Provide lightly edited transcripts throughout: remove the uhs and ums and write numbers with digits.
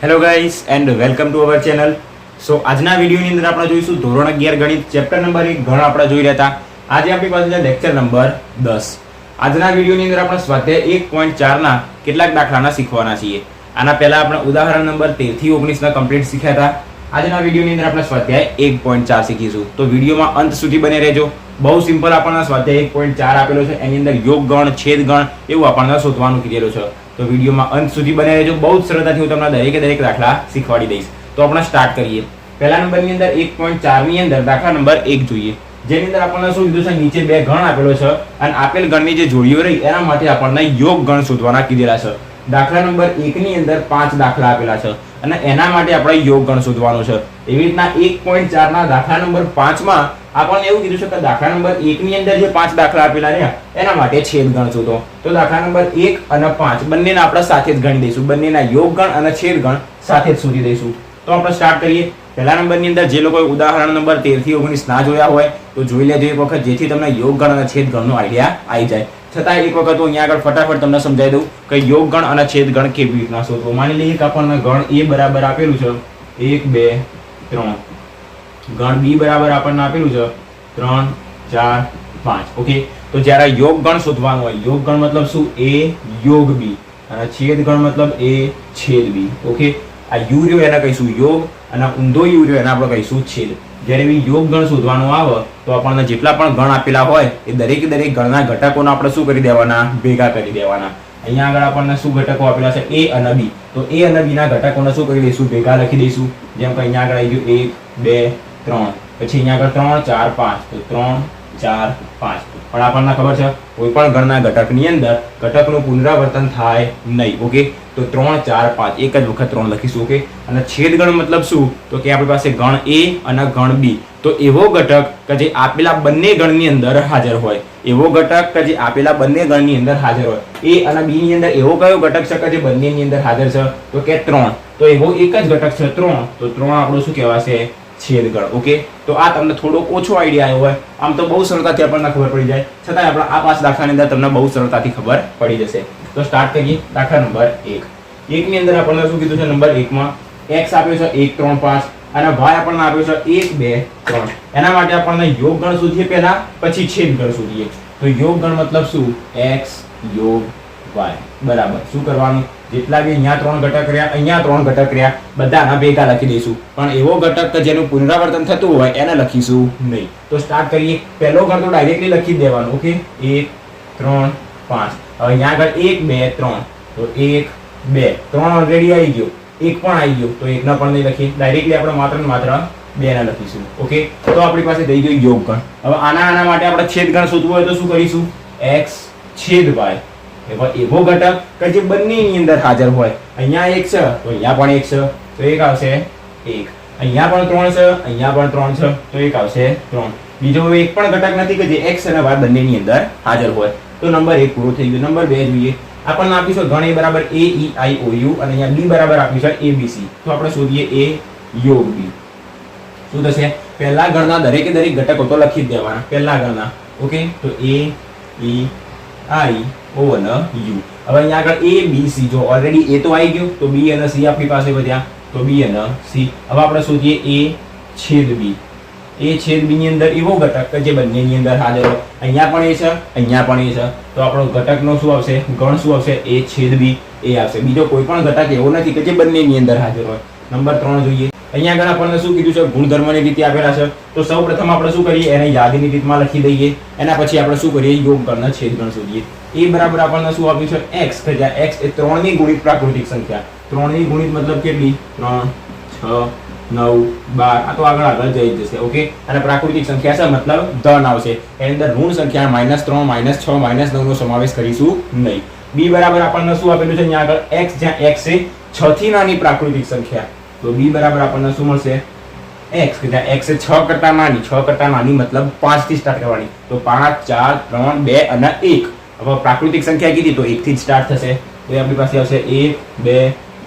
Hello guys and welcome to our channel. So આજના વિડીયોની અંદર આપણે જોઈશું ધોરણ 11 ગણિત ચેપ્ટર નંબર 1 ગણ આપણે જોઈ રહ્યા હતા. આજે આપણી પાસે છે લેક્ચર નંબર 10. આજના વિડીયોની અંદર આપણે સ્વાધ્યાય 1.4 ના કેટલાક દાખલાના શીખવાના છીએ. આના પહેલા આપણે ઉદાહરણ નંબર 13 થી 19 ના કમ્પ્લીટ શીખ્યા હતા. આજના વિડીયોની અંદર આપણે સ્વાધ્યાય 1.4 શીખીશું. તો વિડીયોમાં અંત સુધી બને રહેજો. બહુ સિમ્પલ આપણને સ્વાધ્યાય 1.4 આપેલો છે. એની અંદર યોગ ગણ, છેદ ગણ એવું આપણને શોધવાનું કીધેલું છે. તો વિડીયોમાં અંત સુધી બને રહેજો. બહુ જ સરળતાથી હું તમને દરેક દાખલા શીખવાડી દઈશ. તો આપણે સ્ટાર્ટ કરીએ. પહેલા નંબરની અંદર 1.4 ની અંદર દાખલા નંબર 1 જોઈએ. જેની અંદર આપણને શું કીધું છે, નીચે બે ગણ આપેલો છે અને આપેલ ગણની જે જોડીઓ રહી એના માટે આપણને યોગ ગણ શોધવાના કીધેલા છે. દાખલા નંબર 1 ની અંદર 5 દાખલા આપેલા છે અને એના માટે આપણે યોગ ગણ શોધવાનો છે. એવી રીતના 1.4 ના દાખલા નંબર 5 માં આપણને એવું કીધું છે કે દાખલા નંબર 1 ની અંદર જે 5 દાખલા આપેલા રહ્યા એના માટે છેદ ગણ શોધો. તો દાખલા નંબર 1 અને 5 બંનેને આપણે સાથે જ ગણી દઈશું. બંનેના યોગ ગણ અને છેદ ગણ સાથે જ શોધી દઈશું. તો આપણે સ્ટાર્ટ કરીએ. પહેલા નંબરની અંદર જે લોકો ઉદાહરણ નંબર 13 થી 19 ના જોયા હોય તો જોઈ લેજો એક વખત, જેથી તમને યોગ ગણ અને છેદ ગણનો આઈડિયા આવી જાય. છતાં એક વખત હું અહીંયા આગળ ફટાફટ તમને સમજાવી દઉં કે યોગ ગણ અને છેદ ગણ કેવી રીતના શોધવો. માની લઈએ કે આપણને ગણ એ બરાબર આપેલું છે 1 2 3, ગણ બી બરાબર આપણને આપેલું છે 3 4 5. ઓકે, તો જ્યારે યોગ ગણ શોધવાનું હોય, યોગ ગણ મતલબ શું? એ યોગ બી અને છેદ ગણ મતલબ એ છેદ બી. ઓકે, આ યુ રહ્યો એને કહીશું યોગ અને ઊંધો યુ રહ્યો એને આપણે કહીશું છેદ. જ્યારે બી યોગ ગણ શોધવાનું આવે તો આપણને જેટલા પણ ગણ આપેલા હોય એ દરેક ગણના ઘટકોને આપણે શું કરી દેવાના? ભેગા કરી દેવાના. અહીંયા આગળ આપણને શું ઘટકો આપેલા છે? એ અને બી. તો એ અને બી ના ઘટકોને શું કરી દઈશું? ભેગા લખી દઈશું. જેમ કે અહીંયા આગળ આવી ગયું 1 2 3, પછી અહીંયા આગળ 3 4 5, તો 3 4 5. પણ આપણને ખબર છે કોઈ પણ ગણના ઘટકની અંદર ઘટકનું પુનરાવર્તન થાય નહીં. ઓકે, તો 3 4 5 એક જ વખત 3 લખીશું. ઓકે, અને છેદ ગણ મતલબ શું? તો કે આપણી પાસે ગણ એ અને ગણ બી. તો એવો ઘટક કે જે આપેલા બંને ગણની અંદર હાજર હોય, એવો ઘટક કે જે આપેલા બંને ગણની અંદર હાજર હોય. એ અને બી ની અંદર એવો કયો ઘટક છે કે જે બંનેની અંદર હાજર છે? તો કે 3. તો એવો એક જ ઘટક છે 3. તો 3 આપણું શું કહેવાશે? છેદ ગણ. ઓકે, તો આ તમને થોડો ઓછો આઈડિયા આવ્યો હોય. આમ તો બહુ સરળતાથી આપણને ખબર પડી જાય, છતાં આપણે આ 5 દાખલાની અંદર તમને બહુ સરળતાથી ખબર પડી જશે. તો સ્ટાર્ટ કરીએ. દાખલા નંબર 1. 1 ની અંદર આપણને શું કીધું છે? નંબર 1 માં x આપ્યો છે 1 3 5 અને y આપણને આપ્યો છે 1 2 3. એના માટે આપણને યોગ ગણ શોધીએ પહેલા, પછી છેદ ગણ શોધીએ. તો યોગ ગણ મતલબ શું? x યોગ y બરાબર શું કરવાનું? જેટલા બી અહીંયા 3 ઘટક રહ્યા, અહીંયા 3 ઘટક રહ્યા, બધાના ભેગા લખી દઈશું. પણ એવો ઘટક કે જેનું પુનરાવર્તન થતું હોય એને લખીશું નહીં. તો સ્ટાર્ટ કરીએ. પહેલો ગણ તો ડાયરેક્ટલી લખી જ દેવાનો. ઓકે, 1 3 5. હવે અહીંયા આગળ 1 2 3, તો 1 2 3 ઓલરેડી આવી ગયો, 1 પણ આવી ગયો, તો 1 ના પણ નહીં લખીએ. ડાયરેક્ટલી આપણે માત્ર 2 ના લખીશું. ઓકે, તો આપણી પાસે થઈ ગયો યોગ ગણ. હવે આના માટે આપણે છેદ ગણ શોધવું હોય તો શું કરીશું? x છેદ y. એવો ઘટક કે જે બંનેની અંદર હાજર હોય. અહીંયા 1 છે તો અહીંયા પણ 1 છે, તો 1 આવશે 1. અહીંયા પણ 3 છે, અહીંયા પણ 3 છે, તો 1 આવશે 3. બીજો એક પણ ઘટક નથી કે જે x અને y બંનેની અંદર હાજર હોય. તો નંબર 1 પૂરો થઈ ગયો. નંબર 2 જોઈએ. આપણને આપ્યું છે ગણ a બરાબર a e i o u અને અહીંયા b બરાબર આપ્યું છે a b c. તો આપણે શોધીએ a યોગ b. શું થશે? પહેલા ગણના દરેક ઘટકો તો લખી જ દેવાના પહેલા ગણના. ઓકે, તો a e i o અને u. હવે અહીંયા આગળ a b c, જો ઓલરેડી a તો આવી ગયું તો b અને c આપણી પાસે વધ્યા, તો b અને c. હવે આપણે શોધીએ a છેદ b. a છેદ b ની અંદર એવો ઘટક કે જે બંનેની અંદર હાજર હોય. અહીંયા પણ a છે, અહીંયા પણ a છે, તો આપણો ઘટકનો શું આવશે? ગણ શું આવશે? a છેદ b એ આવશે. બીજો કોઈ પણ ઘટક એવો નથી કે જે બંનેની અંદર હાજર હોય. નંબર 3 જોઈએ. અહીંયા આગળ આપણને શું કીધું છે? ગુણધર્મની રીતે આપેલા છે. તો સૌપ્રથમ આપણે શું કરીએ? એને યાદીની રીતમાં લખી દઈએ. એના પછી આપણે શું કરીએ? યોગ ગણ છેદ ગણ શોધીએ. એ બરાબર આપણને શું આપ્યું છે? x, કે જ્યાં x એ 3 ની ગુણિત પ્રાકૃતિક સંખ્યા. 3 ની ગુણિત મતલબ કેટલી? 3 6 9 12. આ તો આગળ જઈ જશે. ઓકે, અને પ્રાકૃતિક સંખ્યા છે મતલબ ધન આવશે. એની અંદર ઋણ સંખ્યા -3 -6 -9 નો સમાવેશ કરીશું નહીં. b બરાબર આપણને શું આપેલું છે? અહીંયા આગળ x, જ્યાં x એ 6 થી નાની પ્રાકૃતિક સંખ્યા. તો b બરાબર આપણને શું મળશે? x, કે જ્યાં x એ 6 કરતા નાની મતલબ 5 થી સ્ટાર્ટ કરવાની. તો 5 4 3 2 અને 1. હવે પ્રાકૃતિક સંખ્યા કીધી તો 1 થી જ સ્ટાર્ટ થશે. તો આપણી પાસે આવશે 1 2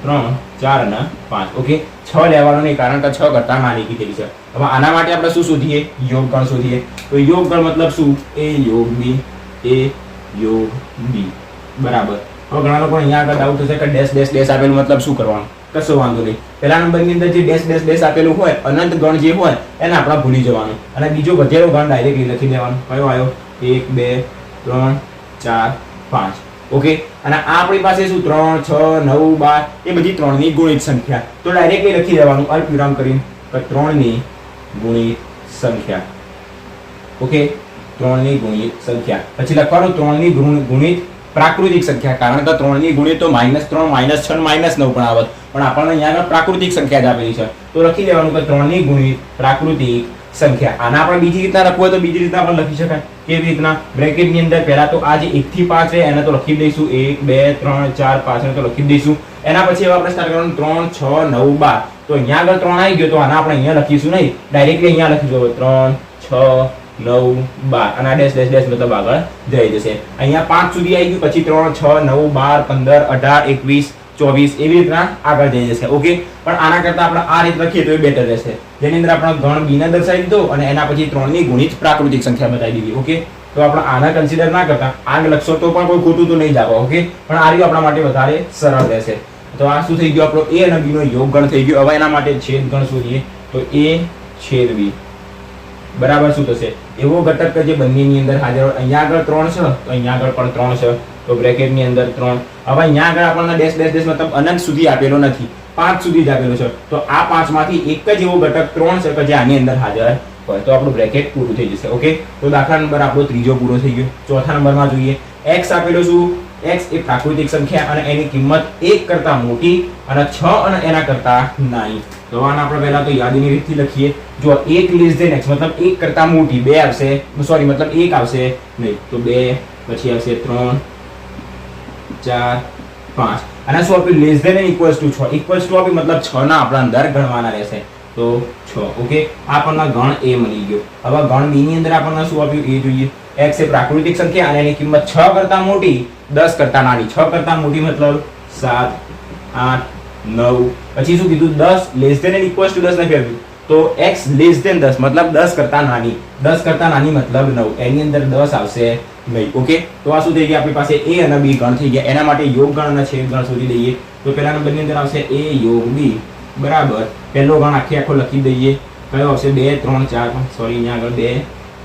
3 4 અને 5. ઓકે, 6 લેવાનું નહીં કારણ કે 6 કરતા નાની કીધેલી છે. હવે આના માટે આપણે શું શોધીએ? યોગ ગણ શોધીએ. તો યોગ ગણ મતલબ શું? a યોગ b, a યોગ b બરાબર. હવે ઘણા લોકો અહીંયા આગળ ડાઉટ થશે કે ડેશ ડેશ ડેશ આપેલું મતલબ શું કરવાનું? કશો વાંધો નહીં. પહેલા નંબરની અંદર જે ડેશ ડેશ ડેશ આપેલું હોય અનંત ગણ જે હોય એને આપણે ભૂલી જવાનું અને બીજો વધેલો ગણ ડાયરેક્ટલી લખી દેવાનો. કયો આવ્યો? 1 2 3 4 5. ઓકે, અને આ આપણી પાસે શું 3 6 9 12 એ બધી 3 ની ગુણિત સંખ્યા. તો ડાયરેક્ટલી લખી દેવાનું અલ્પવિરામ કરીને કે 3 ની ગુણિત સંખ્યા. ઓકે, 3 ની ગુણિત સંખ્યા. પછી લખવાનું 3 ની ગુણિત પ્રાકૃતિક સંખ્યા, કારણ કે 3 ની ગુણિત તો -3 -6 -9 પણ આવત, પણ આપણને અહીંયા આગળ પ્રાકૃતિક સંખ્યા જ આપેલી છે. તો લખી દેવાનું કે 3 ની ગુણિત પ્રાકૃતિક સંખ્યા. આના આપણે બીજી રીતના લખવું હોય તો બીજી રીતના પણ લખી શકાય. કેવી રીતના? બ્રેકેટ ની અંદર પહેલા તો આ જે 1 થી 5 છે એને તો લખી દઈશું 1 2 3 4 5 એને તો લખી દઈશું. એના પછી હવે આપણે સ્ટાર્ટ કરવાનું 3 6 9 12. તો અહીંયા આગળ 3 આવી ગયો તો આના આપણે અહીંયા લખીશું નહીં, ડાયરેક્ટલી અહીંયા લખીશું 3 6 9 12 અને આ ડેશ ડેશ ડેશ મતલબ આગળ જઈ જશે. અહીંયા 5 સુધી આવી ગયું, પછી 3 6 9 12 15 18 21 24 એવી રીતના આગળ જઈ જશે. ઓકે, પણ આના કરતા આપણે આ રીત લખીએ તો એ બેટર રહેશે, જેની અંદર આપણે ગણ બી ને દર્શાવી દીધો અને એના પછી 3 ની ગુણિત પ્રાકૃતિક સંખ્યા બતાવી દીધી. ઓકે, તો આપણે આના કન્સિડર ના કરતા આગ લખશો તો પણ કોઈ ખોટું તો નહીં જ આવે. ઓકે, પણ આ રહ્યું આપણા માટે વધારે સરળ રહેશે. તો આ શું થઈ ગયું? આપણો a અને b નો યોગ ગણ થઈ ગયો. હવે એના માટે છેદ ગણ શોધીએ તો a છેદ b બરાબર શું થશે? એવો ઘટક કે જે બંનેની અંદર હાજર હોય. અહીંયા આગળ 3 છે તો અહીંયા આગળ પણ 3 છે, તો બ્રેકેટ ની અંદર 3. હવે અહીંયા આગળ આપણને ડેશ ડેશ ડેશ મતલબ અનંત સુધી આપેલો નથી, 5 સુધી જ આપેલો છે. તો આ 5 માંથી એક જ એવો ઘટક 3 છે કે જે આની અંદર હાજર હોય, તો આપણું બ્રેકેટ પૂરું થઈ જશે. ઓકે, તો દાખલા નંબર આપણો ત્રીજો પૂરો થઈ ગયો. ચોથા નંબરમાં જોઈએ, x આપેલો શું? x એ પ્રાકૃતિક સંખ્યા અને એની કિંમત 1 કરતા મોટી અને 6 અને એના કરતા નાની. તો આને આપણે પહેલા તો યાદીની રીતથી લખીએ. જો 1 લેસ ધેન x મતલબ 1 કરતા મોટી 2 આવશે, સોરી મતલબ 1 આવશે નહીં, તો 2 પછી આવશે 3 4 5 અને શું આપ્યું? Less than equals to 6. Equals to આપ્યું મતલબ 6 ના આપણા અંદર ગણવાના રહેશે, તો 6. ઓકે, આપણને ગણ a મળી ગયો. હવે ગણ b ની અંદર આપણને શું આપ્યું? a જોઈએ. x એ પ્રાકૃતિક સંખ્યા અને એની કિંમત 6 કરતા મોટી 10 કરતા નાની. 6 કરતા મોટી મતલબ 7 8 9, પછી શું કીધું? 10 લેસ ધેન ઇક્વલ્સ ટુ 10 નથી આપ્યું, તો x લેસ ધેન 10 મતલબ 10 કરતા નાની. 10 કરતા નાની મતલબ 9, એની અંદર 10 આવશે નહીં. ઓકે, તો આ શું થઈ ગયા? આપણી પાસે a અને b ગણ થઈ ગયા. એના માટે યોગ ગણ અને છેદ ગણ શોધી દઈએ. તો પહેલા નંબરની અંદર આવશે a યોગ b બરાબર પહેલો ગણ આખો લખી દઈએ. કયો આવશે? 2 3 4 5, સોરી અહીંયા આગળ 2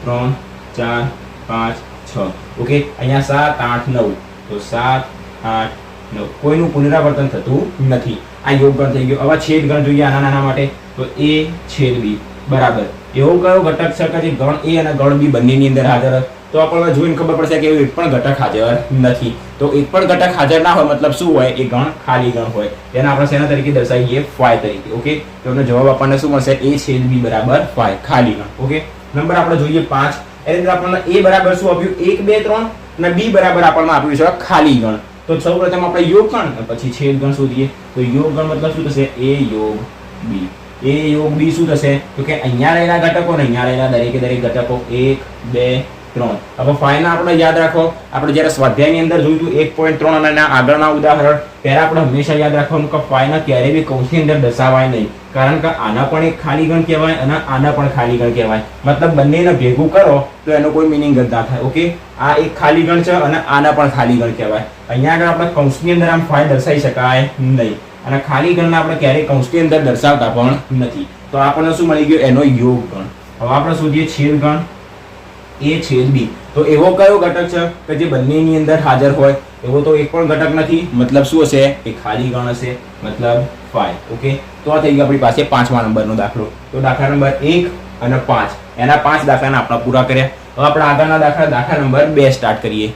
3 4 5 6. ઓકે, અહીંયા 7 8 9, તો 7 8 9 કોઈનું પુનરાવર્તન થતું નથી. આ યોગ ગણ થઈ ગયો. હવે છેદ ગણ જોઈએ આના નાના માટે, તો a છેદ b બરાબર એવો કયો ઘટક છે કે જે ગણ a અને ગણ b બંનેની અંદર હાજર હોય? તો આપણને જોઈને ખબર પડશે કે એક પણ ઘટક હાજર નથી. તો એક પણ ઘટક હાજર ના હોય મતલબ શું હોય? એ ગણ ખાલી ગણ હોય. તેને આપણે શેના તરીકે દર્શાવીએ? phi તરીકે. ઓકે, તો એનો જવાબ આપણને શું મળશે? a છેદ b બરાબર phi ખાલી ગણ. ઓકે, નંબર આપણે જોઈએ 5. એની અંદર આપણને a બરાબર શું આપ્યું? 1 2 3 અને b બરાબર આપણને આપ્યું છે ખાલી ગણ. તો સૌપ્રથમ આપણે યોગ ગણ પછી છેદ ગણ શોધીએ. તો યોગ ગણ મતલબ શું થશે? a યોગ b. a યોગ b શું થશે? તો કે અહીંયા રહેલા ઘટકો ને અહીંયા રહેલા દરેકે દરેક ઘટકો 1 2 3. હવે phi ના આપણે યાદ રાખો, આપણે જ્યારે સ્વાધ્યાયની અંદર જોયું 1.3 અને એના આગળના ઉદાહરણ પહેલા આપણે હંમેશા યાદ રાખવાનું કે phi ના ક્યારેય બી કૌંસની અંદર દર્શાવાય નહીં, કારણ કે આના પણ એક ખાલી ગણ કહેવાય અને આના પણ ખાલી ગણ કહેવાય. મતલબ બંનેને ભેગું કરો તો એનો કોઈ મિનિંગ જ ના થાય. ઓકે, આ એક ખાલી ગણ છે અને આના પણ ખાલી ગણ કહેવાય. અહીંયા આગળ આપણે કૌંસની અંદર આમ phi દર્શાવી શકાય નહીં અને ખાલી ગણને આપણે ક્યારેય કૌંસની અંદર દર્શાવતા પણ નથી. તો આપણને શું મળી ગયો? એનો યોગ ગણ. હવે આપણે શોધીએ છેદ ગણ a છેદ b. તો એવો કયો ઘટક છે કે જે બંનેની અંદર હાજર હોય? એવો તો એક પણ ઘટક નથી, મતલબ શું હશે? એ ખાલી ગણ હશે, મતલબ phi. ઓકે, તો આ થઈ ગયો આપણી પાસે 5મા નંબરનો દાખલો. તો દાખલા નંબર 1 અને 5 એના 5 દાખલાને આપણે પૂરા કર્યા. હવે આપણે આગળના દાખલા નંબર 2 સ્ટાર્ટ કરીએ.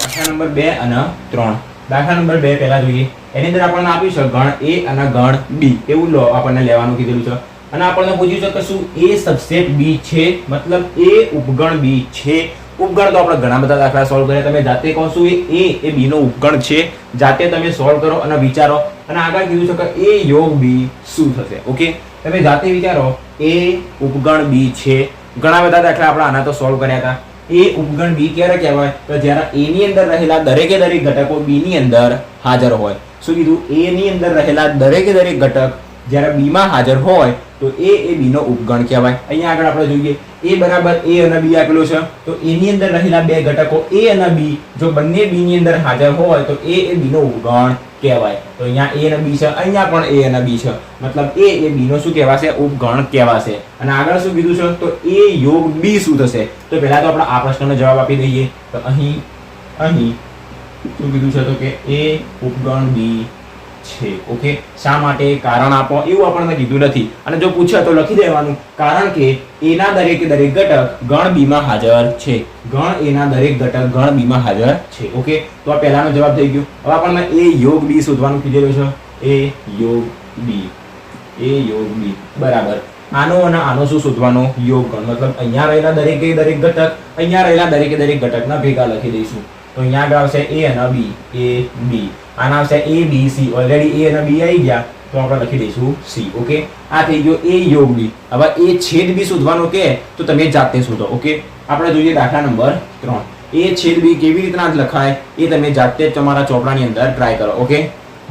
દાખલા નંબર 2 અને 3. દાખલા નંબર 2 પહેલા જોઈએ. એની અંદર આપણને આપ્યું છે ગણ a અને ગણ b એવું લો આપણને લેવાનું કીધેલું છે અને આપણને પૂછ્યું છે કે શું a સબસેટ b છે? મતલબ a ઉપગણ b છે. ઉપગણ તો આપણે ઘણા બધા દાખલા સોલ્વ કર્યા. તમે જાતે કહો શું a એ b નો ઉપગણ છે? જાતે તમે સોલ્વ કરો અને વિચારો. અને આગળ કીધું છે કે a યોગ b શું થશે? ઓકે, તમે જાતે વિચારો. a ઉપગણ b છે. ઘણા બધા દાખલા આપણે આના તો સોલ્વ કર્યા હતા. a ઉપગણ b ક્યારે કહેવાય? તો જ્યારે a ની અંદર રહેલા દરેકે દરેક ઘટકો b ની અંદર હાજર હોય. શું કીધું? a ની અંદર રહેલા દરેકે દરેક ઘટક જ્યારે b માં હાજર હોય તો એ b નો ઉપગણ કહેવાય. અહીંયા આગળ આપણે જોઈએ a બરાબર a અને b આપેલું છે, તો a ની અંદર રહેલા બે ઘટકો a અને b જો બંને b ની અંદર હાજર હોય તો a b નો ઉપગણ કહેવાય. તો અહીંયા a અને b છે, અહીંયા પણ a અને b છે, મતલબ a b નો શું કહેવાશે? ઉપગણ કહેવાશે. અને આગળ શું કીધું છે? તો a યોગ b શું થશે? તો પહેલા તો આપણે આ પ્રશ્નનો જવાબ આપી દઈએ. તો અહીં શું કીધું છે? તો કે a ઉપગણ b છે. ઓકે, શા માટે? કારણ આપો, એવું આપણને કીધું નથી. અને જો પૂછે તો લખી દેવાનું, કારણ કે a ના દરેક ઘટક ગણ b માં હાજર છે. ગણ a ના દરેક ઘટક ગણ b માં હાજર છે. ઓકે, તો આ પહેલાનો જવાબ થઈ ગયો. હવે આપણને a યોગ b શોધવાનું કીધેલું છે. a યોગ b બરાબર આનો અને આનો શું શોધવાનો? યોગ ગણ. મતલબ અહીંયા રહેલા દરેક ઘટક અહીંયા રહેલા દરેક ઘટકના ભેગા લખી દઈશું. તો અહીંયા આગળ આવશે a અને b, a b. આના આવશે a b c. Already a અને b આવી ગયા તો આપણે લખી દઈશું c. ઓકે, આ થઈ ગયો a યોગ b. હવે a છેદ b શોધવાનો કે તો તમે જાતે શોધો. ઓકે, આપણે જોઈએ દાખલા નંબર 3. a છેદ b કેવી રીતના લખાય એ તમે જાતે જ તમારા ચોપડાની અંદર ટ્રાય કરો. ઓકે,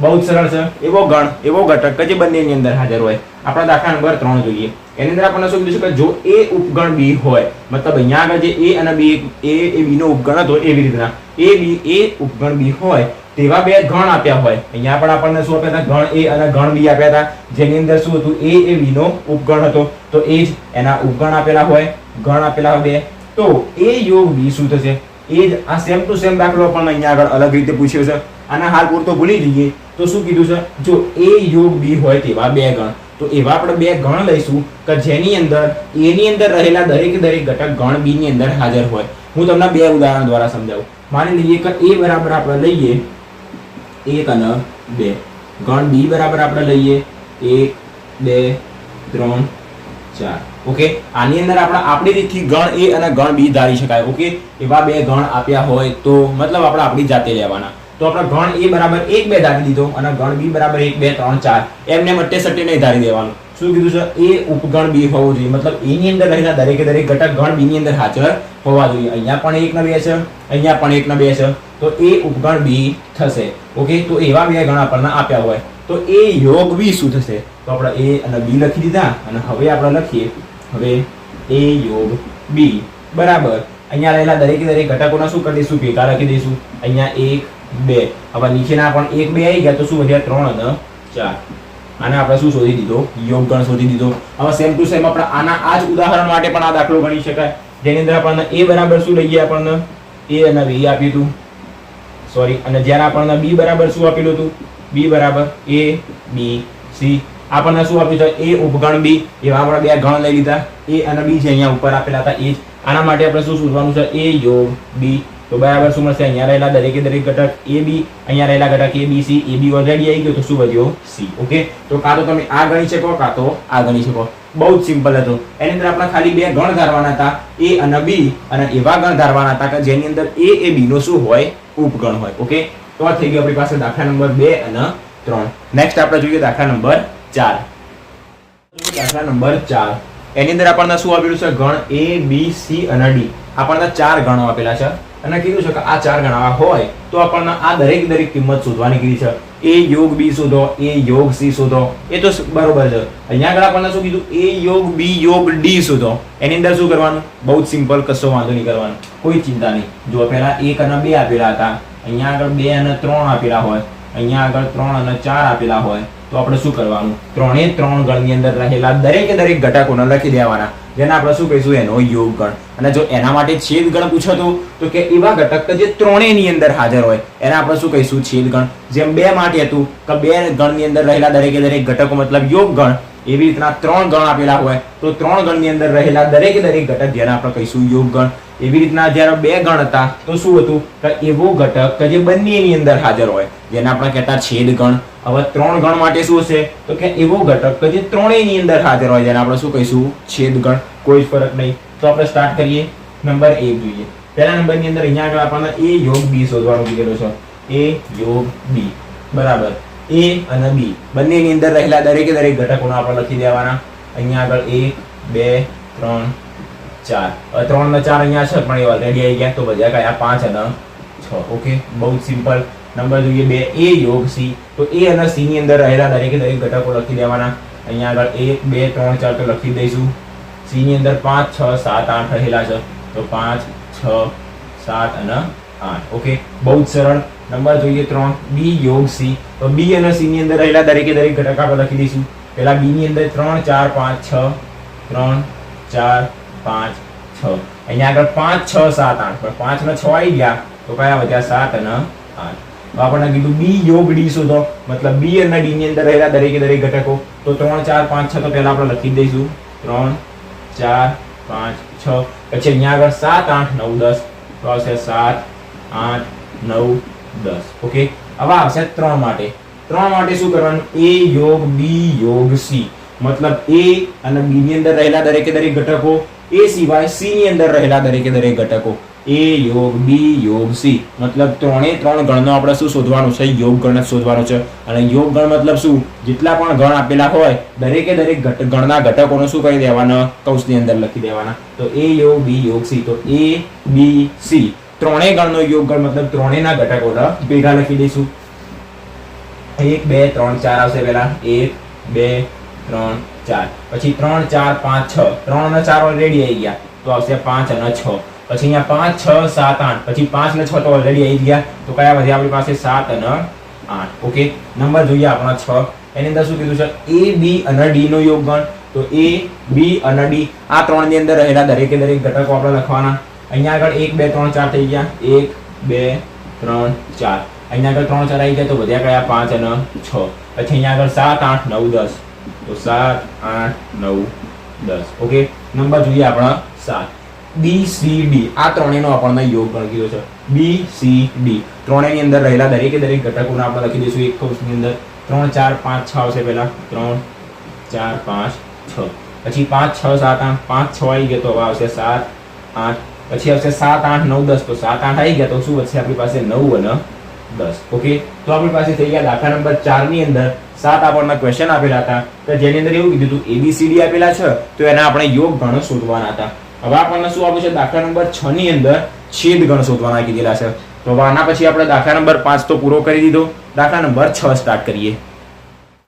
બહુ જ સરળ છે. એવો ગણ એવો ઘટક કે જે બંનેની અંદર હાજર હોય. આપણે દાખલા નંબર 3 જોઈએ. એની અંદર આપણને શું કીધું છે કે જો a ઉપગણ b હોય, મતલબ અહીંયા આગળ જે a અને b એ b નો ઉપગણ હતો એવી રીતના a ઉપગણ b હોય તેવા બે ગણ આપ્યા હોય. અહીંયા પણ આપણને શું આપ્યા હતા? ગણ a અને ગણ b આપ્યા હતા, જેની અંદર શું હતું? a b નો ઉપગણ હતો. તો એ જ એના ઉપગણ આપેલા હોય, ગણ આપેલા હોય બે. તો a યોગ b શું થશે? એ જ આ સેમ ટુ સેમ દાખલો પણ અહીંયા આગળ અલગ રીતે પૂછ્યો છે. આના હાલ પૂરતો ભૂલી જઈએ તો શું કીધું છે? જો a યોગ b હોય તેવા બે ગણ, તો એવા આપણે બે ગણ લઈશું કે જેની અંદર a ની અંદર રહેલા દરેક ઘટક ગણ b ની અંદર હાજર હોય. હું તમને બે ઉદાહરણ દ્વારા સમજાવું. માની લઈએ કે a બરાબર આપણે લઈએ 1 અને 2, ગણ b બરાબર આપણે લઈએ 1 2 3 4. ઓકે, આની અંદર આપણી રીતથી ગણ a અને ગણ b ધારી શકાય. ઓકે, એવા બે ગણ આપ્યા હોય તો મતલબ આપણે આપણી જાતે લેવાના. તો આપણે ગણ a બરાબર 1 2 ધારી દીધો અને ગણ b બરાબર 1 2 3 4 એમને મટ્ટે સટ્ટે નહીં ધારી દેવાનું. શું કીધું છે? a ઉપગણ b હોવો જોઈએ, મતલબ a ની અંદર રહેલા દરેક ઘટક ગણ b ની અંદર હાજર હોવા જોઈએ. અહીંયા પણ 1 ને 2 છે, અહીંયા પણ 1 ને 2 છે, તો a ઉપગણ b થશે. ઓકે, તો એવા બે ગણ આપણને આપ્યા હોય તો a યોગ b શું થશે? તો આપણે a અને b લખી દીધા અને હવે આપણે લખીએ હવે a યોગ b બરાબર અહીંયા રહેલા દરેક ઘટકોના શું કરી દઈશું? ભેગા લખી દઈશું. અહીંયા 1 2, હવે નીચેના પણ 1 2 આવી ગયા તો શું વધ્યા? 3 અને 4. આને આપણે શું શોધી દીધો? યોગ ગણ શોધી દીધો. હવે સેમ ટુ સેમ આપણે આ જ ઉદાહરણ માટે પણ આ દાખલો ગણી શકાય, જેની અંદર આપણને a બરાબર શું લઈએ? આપણને a અને b આપ્યું હતું, સોરી, અને જ્યારે આપણને b બરાબર શું આપેલું હતું? b બરાબર a b c. આપણને શું આપ્યું છે? a ઉપગણ b. એવા આપણે બે ગણ લઈ લીધા, a અને b જે અહીંયા ઉપર આપેલા હતા એ જ. આના માટે આપણે શું શોધવાનું છે? a યોગ b. તો બરાબર શું મળશે? અહીંયા રહેલા દરેક ઘટક a b, અહીંયા રહેલા ઘટક a b c. a b already આવી ગયો તો શું વધ્યો? c. ઓકે, તો કાં તો તમે આ ગણી શકો કાં તો આ ગણી શકો. બહુ જ સિમ્પલ હતું. એની અંદર આપણે ખાલી બે ગણ ધારવાના હતા, a અને b, અને એવા ગણ ધારવાના હતા કે જેની અંદર a b નો શું હોય? ઉપગણ હોય. ઓકે, તો આ થઈ ગયો આપણી પાસે દાખલા નંબર 2 અને 3. નેક્સ્ટ આપણે જોઈએ દાખલા નંબર 4. દાખલા નંબર 4. એની અંદર આપણને શું આપેલું છે? ગણ a b c અને d. આપણને 4 ગણો આપેલા છે અને કીધું છે કે આ 4 ગણ હોય તો આપણને આ દરેક કિંમત શોધવાની કીધી છે. a યોગ b શોધો, a યોગ c શોધો, એ તો બરોબર છે. અહીંયા આગળ આપણને શું કીધું? a યોગ b યોગ d શોધો. એની અંદર શું કરવાનું? બહુ જ સિમ્પલ, કશો વાંધો નહીં કરવાનો, કોઈ ચિંતા નહીં. જો પહેલા 1 અને 2 આપેલા હતા, અહીંયા આગળ 2 અને 3 આપેલા હોય, અહીંયા આગળ 3 અને 4 આપેલા હોય, તો આપણે શું કરવાનું? 3 એ 3 ગણની અંદર રહેલા દરેક ઘટકોને લખી દેવાના, જેને આપણે શું કહીશું? એનો યોગ ગણ. અને જો એના માટે છેદ ગણ પૂછતો તો કે એવા ઘટક કે જે ત્રણેયની અંદર હાજર હોય એને આપણે શું કહીશું? છેદ ગણ. જેમ 2 માટે હતું કે 2 ગણની અંદર રહેલા દરેક ઘટકો મતલબ યોગ ગણ, એવી રીતના 3 ગણ આપેલા હોય તો 3 ગણની અંદર રહેલા દરેક ઘટક જેને આપણે કહીશું યોગ ગણ. એવી રીતના જ્યારે 2 ગણ હતા તો શું હતું? કે એવો ઘટક કે જે બંનેની અંદર હાજર હોય જેને આપણે કહેતા છેદ ગણ. હવે 3 ગણ માટે શું હશે? તો કે એવો ઘટક કે જે ત્રણેયની અંદર હાજર હોય જેને આપણે શું કહીશું? છેદ ગણ. કોઈ ફરક નહીં. તો આપણે સ્ટાર્ટ કરીએ. નંબર 1 જોઈએ. પહેલા નંબરની અંદર અહીંયા આગળ આપણને a યોગ b શોધવાનું કીધેલું છે. a યોગ b બરાબર a અને b બંનેની અંદર રહેલા દરેક ઘટકોને આપણે લખી દેવાના. અહીંયા આગળ 1 2 3 4. હવે 3 અને 4 અહીંયા છે પણ એ ઓલરેડી આવી ગયા તો બધા કયા? 5 અને 6. ઓકે, બહુ સિમ્પલ. નંબર જોઈએ 2 a યોગ c. તો a અને c ની અંદર રહેલા દરેકે દરેક ઘટકો લખી દેવાના. અહીંયા આગળ 1 2 3 4 તો લખી દઈશું. c ની અંદર 5 6 7 8 રહેલા છે, તો 5 6 7 અને 8. ઓકે, બહુ જ સરળ. નંબર જોઈએ 3 b યોગ c. તો b અને c ની અંદર રહેલા દરેકે દરેક ઘટક આપણે લખી દઈશું. પહેલા b ની અંદર 3 4 5 6 3 4 5 6. અહીંયા આગળ 5 6 7 8, પણ 5 ને 6 આવી ગયા તો કયા વધ્યા 7 અને 8. તો આપણને કીધું b યોગ d શોધો, મતલબ b અને d ની અંદર રહેલા દરેકે દરેક ઘટકો. તો 3 4 5 6 તો પહેલા આપણે લખી દઈશું 3 4 5 6. પછી અહીંયા આગળ 7 8 9 10, તો આવશે 7 8 9 10. ઓકે, હવે આવશે 3 માટે. 3 માટે શું કરવાનું? a યોગ b યોગ c. મતલબ a અને b ની અંદર રહેલા દરેકે દરેક ઘટકો, a સિવાય c ની અંદર રહેલા દરેકે દરેક ઘટકો. a યોગ b યોગ c. મતલબ ત્રણે ત્રણ ગણનો આપણે શું શોધવાનું છે? યોગ ગણ શોધવાનો છે. અને યોગ ગણ મતલબ શું? જેટલા પણ ગણ આપેલા હોય દરેકે દરેક ગણના ઘટકોનો શું કરી દેવાના? કૌંસની અંદર લખી દેવાના. તો a યોગ b યોગ c. તો a b c ત્રણેય ગણનો યોગ ગણ મતલબ ત્રણેયના ઘટકોને ભેગા લખી દઈશું. 1 2 3 4 આવશે પહેલા. 1 2 3 4. પછી 3 4 5 6. 3 અને 4 ઓલરેડી આવી ગયા, તો આવશે 5 અને 6. પછી અહીંયા 5 6 7 8. પછી 5 ને 6 તો ઓલરેડી આવી ગયા, તો કયા વધ્યા આપણી પાસે? 7 અને 8. ઓકે, નંબર જોઈએ આપણા 6. એની અંદર શું કીધું છે? a b અને d નો યોગ ગણ. તો a b અને d આ ત્રણ ની અંદર રહેલા દરેકે દરેક ઘટકો આપણે લખવાના. અહીંયા આગળ 1 2 3 4 થઈ ગયા. 1 2 3 4. અહીંયા આગળ 3 4 આવી ગયા, તો વધ્યા કયા? 5 અને 6. પછી અહીંયા આગળ 7 8 9 10. તો 7 8 9 10. ઓકે, નંબર જોઈએ આપણા 7. b c d આ ત્રણેયનો આપણને યોગ ગણ કીધો છે. b c d ત્રણેયની અંદર રહેલા દરેકે દરેક ઘટકોને આપણે લખી દઈશું એક કૌંસની અંદર. 3 4 5 6 આવશે પહેલા. 3 4 5 6. પછી 5 6 7 8. 5 6 આવી ગયા, તો હવે આવશે 7 8. પછી આવશે 7 8 9 10. તો 7 8 આવી ગયા, તો શું વધશે આપણી પાસે? 9 અને 10. ઓકે, તો આપણી પાસે થઈ ગયા દાખલા નંબર 4 ની અંદર 7 આપણને ક્વેશ્ચન આપેલા હતા, તો જેની અંદર એવું કીધું હતું ABCD આપેલા છે, તો એના આપણે યોગ ગણ શોધવાના હતા. હવે આપણને શું આપ્યું છે? દાખલા નંબર 6 ની અંદર છેદ ગણ શોધવાના કીધેલા છે. તો આના પછી આપણે દાખલા નંબર 5 તો પૂરો કરી દીધો. દાખલા નંબર 6 સ્ટાર્ટ કરીએ.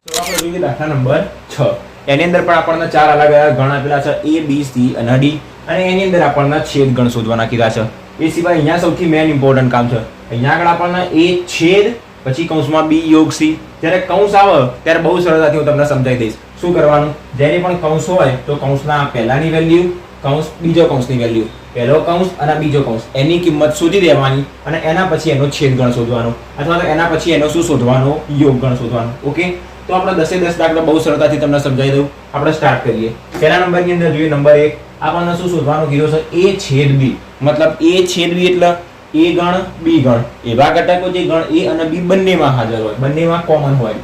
તો આપણે જોઈએ દાખલા નંબર 6. એની અંદર પણ આપણને ચાર અલગ અલગ ગણ આપેલા છે, a b c અને d. અને એની અંદર આપણને છેદ ગણ શોધવાના કીધા છે. એ સિવાય અહીંયા સૌથી મેઇન ઇમ્પોર્ટન્ટ કામ છે. અહીંયા આગળ આપણને a છેદ, પછી કૌંસમાં b યોગ c. જ્યારે કૌંસ આવે ત્યારે બહુ સરળતાથી હું તમને સમજાવી દઈશ. શું કરવાનું? જ્યારે પણ કૌંસ હોય તો કૌંસના પહેલાની વેલ્યુ, કૌંસ બીજો કૌંસની વેલ્યુ, પહેલો કૌંસ અને બીજો કૌંસ, એની કિંમત શોધી દેવાની અને એના પછી એનો છેદ ગણ શોધવાનો, અથવા તો એના પછી એનો શું શોધવાનો? યોગ ગણ શોધવાનો. ઓકે, તો આપણે 10 દાખલા બહુ સરળતાથી તમને સમજાવી દઉં. આપણે સ્ટાર્ટ કરીએ. પહેલા નંબરની અંદર જોઈએ નંબર 1. આપણને શું શોધવાનું કીધું છે? a છેદ b. મતલબ a છેદ b એટલે a ગણ b ગણ એવા ઘટકો જે ગણ a અને b બંનેમાં હાજર હોય, બંનેમાં કોમન હોય.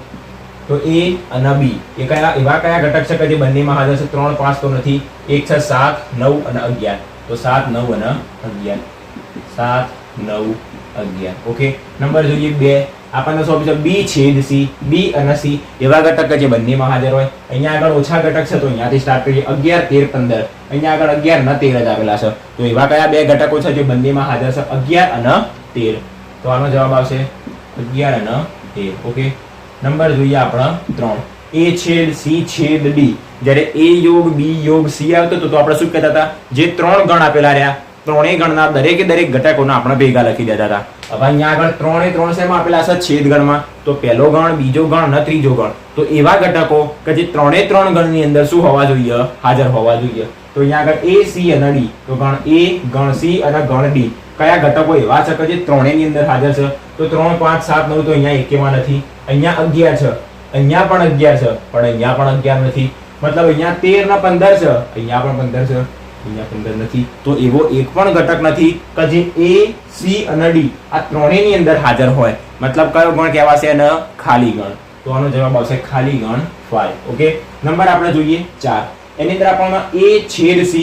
તો a અને b એ કયા એવા કયા ઘટક છે કે જે બંનેમાં હાજર છે? 3 5 તો નથી. એક છે 7 9 અને 11. તો 7 9 અને 11. 7 9 11. ઓકે, નંબર જોઈએ 2. આપણને શું આપ્યું છે? b છેદ c. b અને c એવા ઘટક જે બંનેમાં હાજર હોય. અહીંયા આગળ ઓછા ઘટક છે, તો અહીંયાથી સ્ટાર્ટ કરીએ. 11 13 15. અહીંયા આગળ 11 અને 13 જ આવેલા છે. તો એવા કયા બે ઘટકો છે જે બંનેમાં હાજર છે? 11 અને 13. તો આનો જવાબ આવશે 11 અને 13. ઓકે, નંબર જોઈએ આપણા 3. a છેદ c છેદ d. જ્યારે a યોગ b યોગ c આવતો તો આપણે શું કહેતા હતા? જે ત્રણ ગણ આપેલા રહ્યા, ત્રણેય ગણના દરેકે દરેક ઘટકોને આપણે ભેગા લખી દેતા હતા. હવે અહીંયા આગળ ત્રણે ત્રણ શેમાં આપેલા છે? છેદ ગણમાં. તો પહેલો ગણ, બીજો ગણ અને ત્રીજો ગણ. તો એવા ઘટકો કે જે ત્રણે ત્રણ ગણની અંદર શું હોવા જોઈએ? હાજર હોવા જોઈએ. તો અહીંયા આગળ a c અને d. તો ગણ a, ગણ c અને ગણ d કયા ઘટકો એવા છે કે જે ત્રણેયની અંદર હાજર છે? તો 3 5 7 9 તો અહીંયા એકેમાં નથી. અહીંયા 11 છે, અહીંયા પણ 11 છે, પણ અહીંયા પણ 11 નથી. મતલબ અહીંયા 13 ને 15 છે, અહીંયા પણ 15 છે, અહીંયા 15 નથી. તો એવો એક પણ ઘટક નથી કે જે a c અને d આ ત્રણેયની અંદર હાજર હોય. મતલબ કયો ગણ કહેવાશે? અને ખાલી ગણ. તો આનો જવાબ આવશે ખાલી ગણ 5. ઓકે, નંબર આપણે જોઈએ 4. એની અંદર આપણને a છેદ c.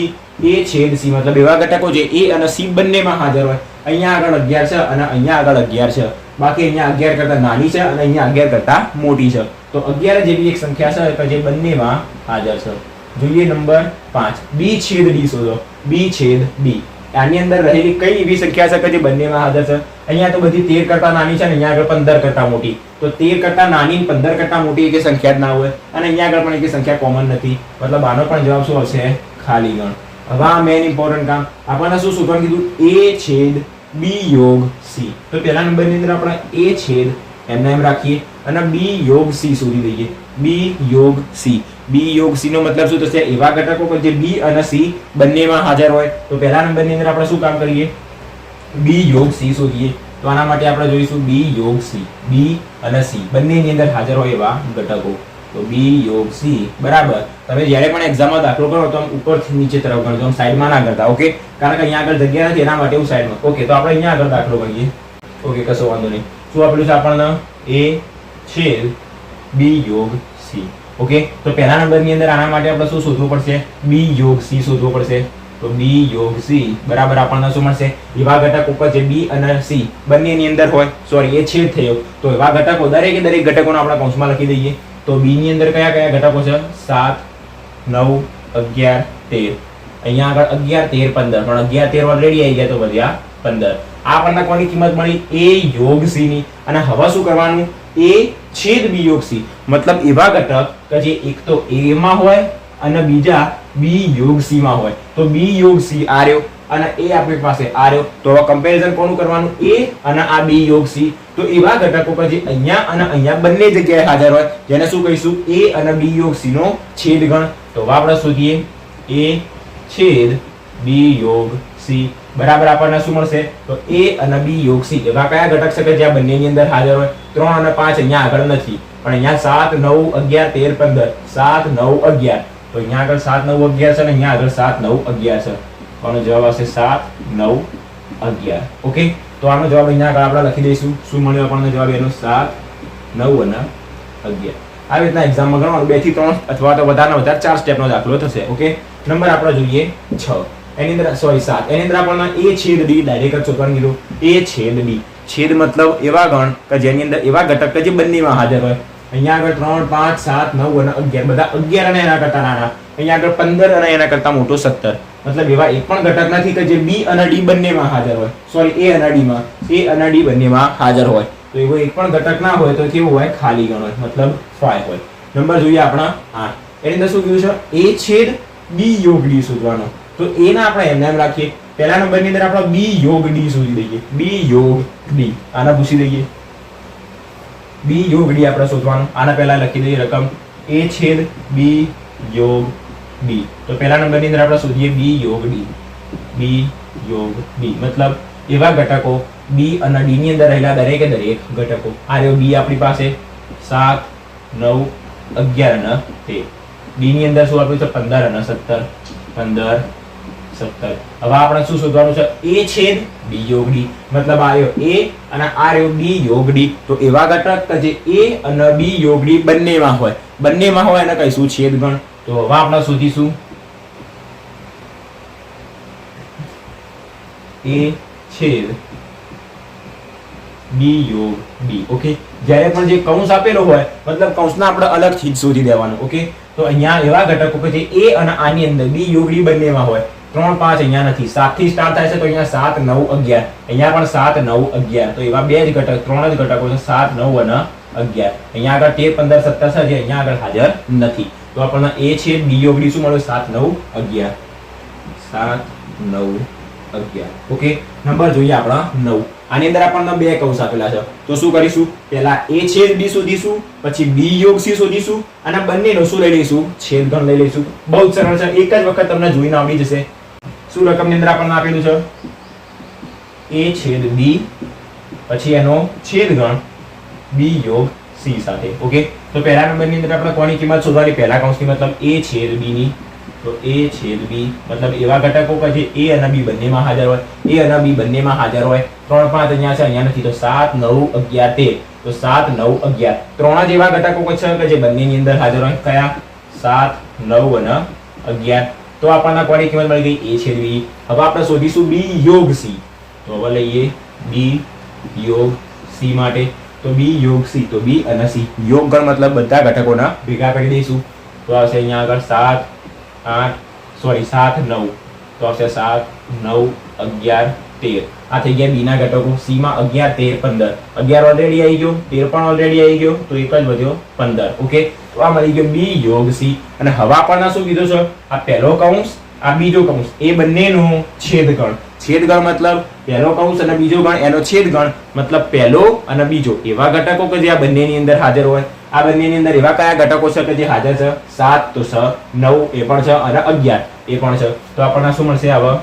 a છેદ c મતલબ એવા ઘટકો જે a અને c બંનેમાં હાજર હોય. અહીંયા આગળ 11 છે અને અહીંયા આગળ 11 છે. બાકી અહીંયા 11 કરતા નાની છે અને અહીંયા 11 કરતા મોટી છે. તો 11 જેવી એક સંખ્યા છે કે જે બંનેમાં હાજર છે. જોઈએ નંબર 5. b છેદ d શોધો. b છેદ d. આની અંદર રહેલી કઈ એવી સંખ્યા છે કે જે બંનેમાં હાજર છે? અહીંયા તો બધી 13 કરતા નાની છે ને અહીંયા આગળ 15 કરતા મોટી. તો 13 કરતા નાની અને 15 કરતા મોટી એક સંખ્યા જ ના હોય અને અહીંયા આગળ પણ એક સંખ્યા કોમન નથી. મતલબ આનો પણ જવાબ શું આવશે? ખાલી ગણ. હવે આ મેન ઇમ્પોર્ટન્ટ કામ આપણને શું શોધવાનું કીધું? a છેદ b યોગ c. તો પહેલા નંબરની અંદર આપણે a છેદ એમને એમ રાખીએ અને b યોગ c શોધી દઈએ. b યોગ c. b યોગ c નો મતલબ શું થશે? એવા ઘટકો કે જે b અને c બંનેમાં હાજર હોય. તો પહેલા નંબરની અંદર આપણે શું કામ કરીએ? b યોગ c શોધીએ. તો આના માટે આપણે જોઈશું b યોગ c. b અને c બંનેની અંદર હાજર હોય એવા ઘટકો. તો b યોગ c બરાબર. તમે જ્યારે પણ એક્ઝામમાં દાખલો કરો તો આમ ઉપરથી નીચે તરફ ગણજો, આમ સાઈડમાં ના કરતા. ઓકે, કારણ કે અહીંયા આગળ જગ્યા નથી એના માટે હું સાઈડમાં. ઓકે, તો આપણે અહીંયા આગળ દાખલો ગણીએ. ઓકે, કશો વાંધો નહીં. શું આપેલું છે આપણને? a છેદ b યોગ c. ઓકે, તો પહેલા નંબરની અંદર આના માટે આપણે શું શોધવું પડશે? b યોગ c શોધવું પડશે. તો b યોગ c બરાબર આપણને શું મળશે? એવા ઘટકો પર જે b અને c બંનેની અંદર હોય, સોરી એ છેદ થયો, તો એવા ઘટકો દરેકે દરેક ઘટકોને આપણે કૌંસમાં લખી દઈએ. તો b ની અંદર કયા કયા ઘટકો છે? 7 9 11 13. અહીંયા આગળ 11 13 15, પણ 11 13 ઓલરેડી આવી ગયા તો વધ્યા 15. આ આપણને કોની કિંમત મળી? a યોગ c ની. અને હવે શું કરવાનું? a છેદ b યોગ c. મતલબ એવા ઘટક કે જે એક તો a માં હોય અને બીજા b યોગ c માં હોય. તો b યોગ c આ રહ્યો અને a આપણી પાસે આ રહ્યો. તો હવે કમ્પેરિઝન કોનું કરવાનું? a અને આ b યોગ c. તો એવા ઘટકો કે જે અહીંયા અને અહીંયા બંને જગ્યાએ હાજર હોય જેને શું કહીશું? a અને b યોગ c નો છેદગણ. તો હવે આપણે શોધીએ a છેદ b યોગ c બરાબર આપણને શું મળશે? તો a અને b યોગ c એવા કયા ઘટક છે કે જ્યાં બંનેની અંદર હાજર હોય? 3 અને 5 અહીંયા આગળ નથી, પણ અહીંયા 7 9 11 13 15. 7 9 11. તો અહીંયા આગળ 7 9 11 છે અને અહીંયા આગળ 7 9 11 છે. આનો જવાબ આવશે 7 9 11. ઓકે, તો આનો જવાબ અહીંયા આગળ આપણે લખી દઈશું. શું મળ્યો આપણને જવાબ એનો? 7 9 અને 11. આવી રીતના એક્ઝામમાં ગણવાનું 2 થી 3 અથવા તો વધારે 4 સ્ટેપનો દાખલો થશે. ઓકે, નંબર આપણે જોઈએ 6. એની અંદર સોરી 7. એની અંદર આપણને a છેદ d ડાયરેક્ટ શોધવાનું કીધું. a છેદ d. છેદ મતલબ એવા ગણ કે જેની અંદર એવા ઘટક કે જે બંનેમાં હાજર હોય. અહીંયા આગળ 3 5 7 9 અને 11 બધા 11 અને એના કરતા નાના. અહીંયા આગળ 15 અને એના કરતા મોટો 17. મતલબ એવા એક પણ ઘટક નથી કે જે b અને d બંનેમાં હાજર હોય. સોરી a અને d માં, a અને d બંનેમાં હાજર હોય. તો એવો એક પણ ઘટક ના હોય તો કેવું હોય? ખાલી ગણ હોય, મતલબ 5 હોય. નંબર જોઈએ આપણા 8. એની અંદર શું કીધું છે? a છેદ b યોગ d શોધવાનો. તો a ના આપણે એમને એમ રાખીએ. પહેલા નંબરની અંદર આપણે b યોગ d શોધી દઈએ. b યોગ d આના પૂછી દઈએ. b યોગ d આપણે શોધવાનું. આના પહેલા લખી દઈએ રકમ a છેદ b યોગ d. તો પહેલા નંબરની અંદર આપણે શોધીએ b યોગ d. b યોગ d મતલબ એવા ઘટકો b અને d ની અંદર રહેલા દરેકે દરેક ઘટકો. આ રહ્યો b આપણી પાસે 7 9 11 અને 13. d ની અંદર શું આપ્યું છે? 15 અને 17. 15 17. હવે આપણે શું શોધવાનું છે? a છેદ b યોગ d. મતલબ આ રહ્યો a અને આ રહ્યો b યોગ d. તો એવા ઘટક કે જે a અને b યોગ d બંનેમાં હોય, બંનેમાં હોય એને કહીશું છેદગણ. તો હવે આપણે શોધીશું a છેદ b યોગ d. ઓકે, જ્યારે પણ જે કૌંસ આપેલો હોય મતલબ કૌંસના આપણે અલગથી જ શોધી દેવાનું. ઓકે, તો અહીંયા એવા ઘટકો કે જે a અને આની અંદર b યોગ d બંનેમાં હોય. 3 5 અહીંયા નથી, 7 થી સ્ટાર્ટ થાય છે તો અહીંયા 7 9 11. અહીંયા પણ 7 9 11. તો એવા બે જ ઘટક, 3 જ ઘટકો છે 7 9 અને 11. અહીંયા આગળ 13 15 17 છે જે અહીંયા આગળ હાજર નથી. તો આપણને a છેદ b યોગ d શું મળ્યું? 7 9 11. 7 9 11. ઓકે, નંબર જોઈએ આપણા 9. આની અંદર આપણને બે કૌંસ આપેલા છે. તો શું કરીશું? પહેલા a છેદ b શોધીશું, પછી b યોગ c શોધીશું અને બંનેનો શું લઈ લઈશું? છેદગણ લઈ લઈશું. બહુ જ સરળ છે, એક જ વખત તમને જોઈને આવડી જશે. શું રકમની અંદર આપણને આપેલું છે? a છેદ b પછી એનો છેદગણ b યોગ c સાથે. ઓકે, તો પહેલા નંબરની અંદર આપણે કોની કિંમત શોધવાની? પહેલા કૌંસની મતલબ a છેદ b ની. તો a છેદ b મતલબ એવા ઘટકો કે જે a અને b બંનેમાં હાજર હોય. a અને b બંનેમાં હાજર હોય. 3 5 અહીંયા છે, અહીંયા નથી. તો 7 9 11 13. તો 7 9 11. ત્રણ જ એવા ઘટકો છે કે જે બંનેની અંદર હાજર હોય. કયા? 7 9 અને 11. તો આપણને કોની કિંમત મળી ગઈ? a છેદ b. હવે આપણે શોધીશું b યોગ c. તો હવે લઈએ b યોગ c માટે. તો b યોગ c, તો b અને c યોગ ગણ મતલબ બધા ઘટકોના ભેગા કરી દઈશું. તો આવશે અહીંયા આગળ 7 8 સોરી 7 9 તો આવશે 7 9 11 13. આ થઈ ગયા બી ના ઘટકો. સી માં 11 13 15. 11 ઓલરેડી આવી ગયો, 13 પણ ઓલરેડી આવી ગયો, તો એક જ વધ્યો 15. ઓકે, તો આ મળી ગયો બી યોગ સી. અને હવે આપણને શું કીધું છે? આ પહેલો કૌંસ, આ બીજો કૌંસ, એ બંનેનું છેદગણ. છેદગણ મતલબ પહેલો કૌંસ અને બીજો ગણ, એનો છેદગણ મતલબ પહેલો અને બીજો એવા ઘટકો કે જે આ બંનેની અંદર હાજર હોય. આ બંનેની અંદર એવા કયા ઘટકો છે કે જે હાજર છે? 7 તો 6, 9 એ પણ છે અને 11 એ પણ છે. તો આપણને શું મળશે? હવે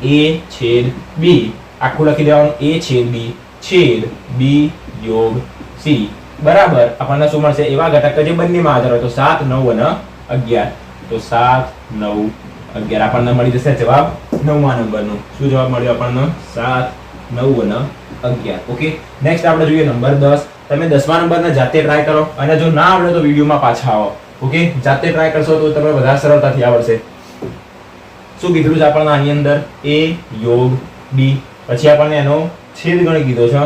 a છેદ b આખું લખી દેવાનું. a છેદ b છેદ b યોગ c બરાબર. આપણને શું મળશે? એવા ઘટક કે જે બંનેમાં હાજર હોય. તો 7 9 અને 11. તો 7 9 11 આપણને મળી જશે જવાબ 9મા નંબરનો. શું જવાબ મળ્યો આપણને? 7 9 અને 11. ઓકે, નેક્સ્ટ આપણે જોઈએ નંબર 10. તમે 10મા નંબરને જાતે ટ્રાય કરો અને જો ના આવડે તો વિડીયોમાં પાછા આવો. ઓકે, જાતે ટ્રાય કરશો તો તમને વધારે સરળતાથી આવડશે. શું કીધું છે આપણને આની અંદર? a યોગ b, પછી આપણને એનો છેદગણ કીધો છે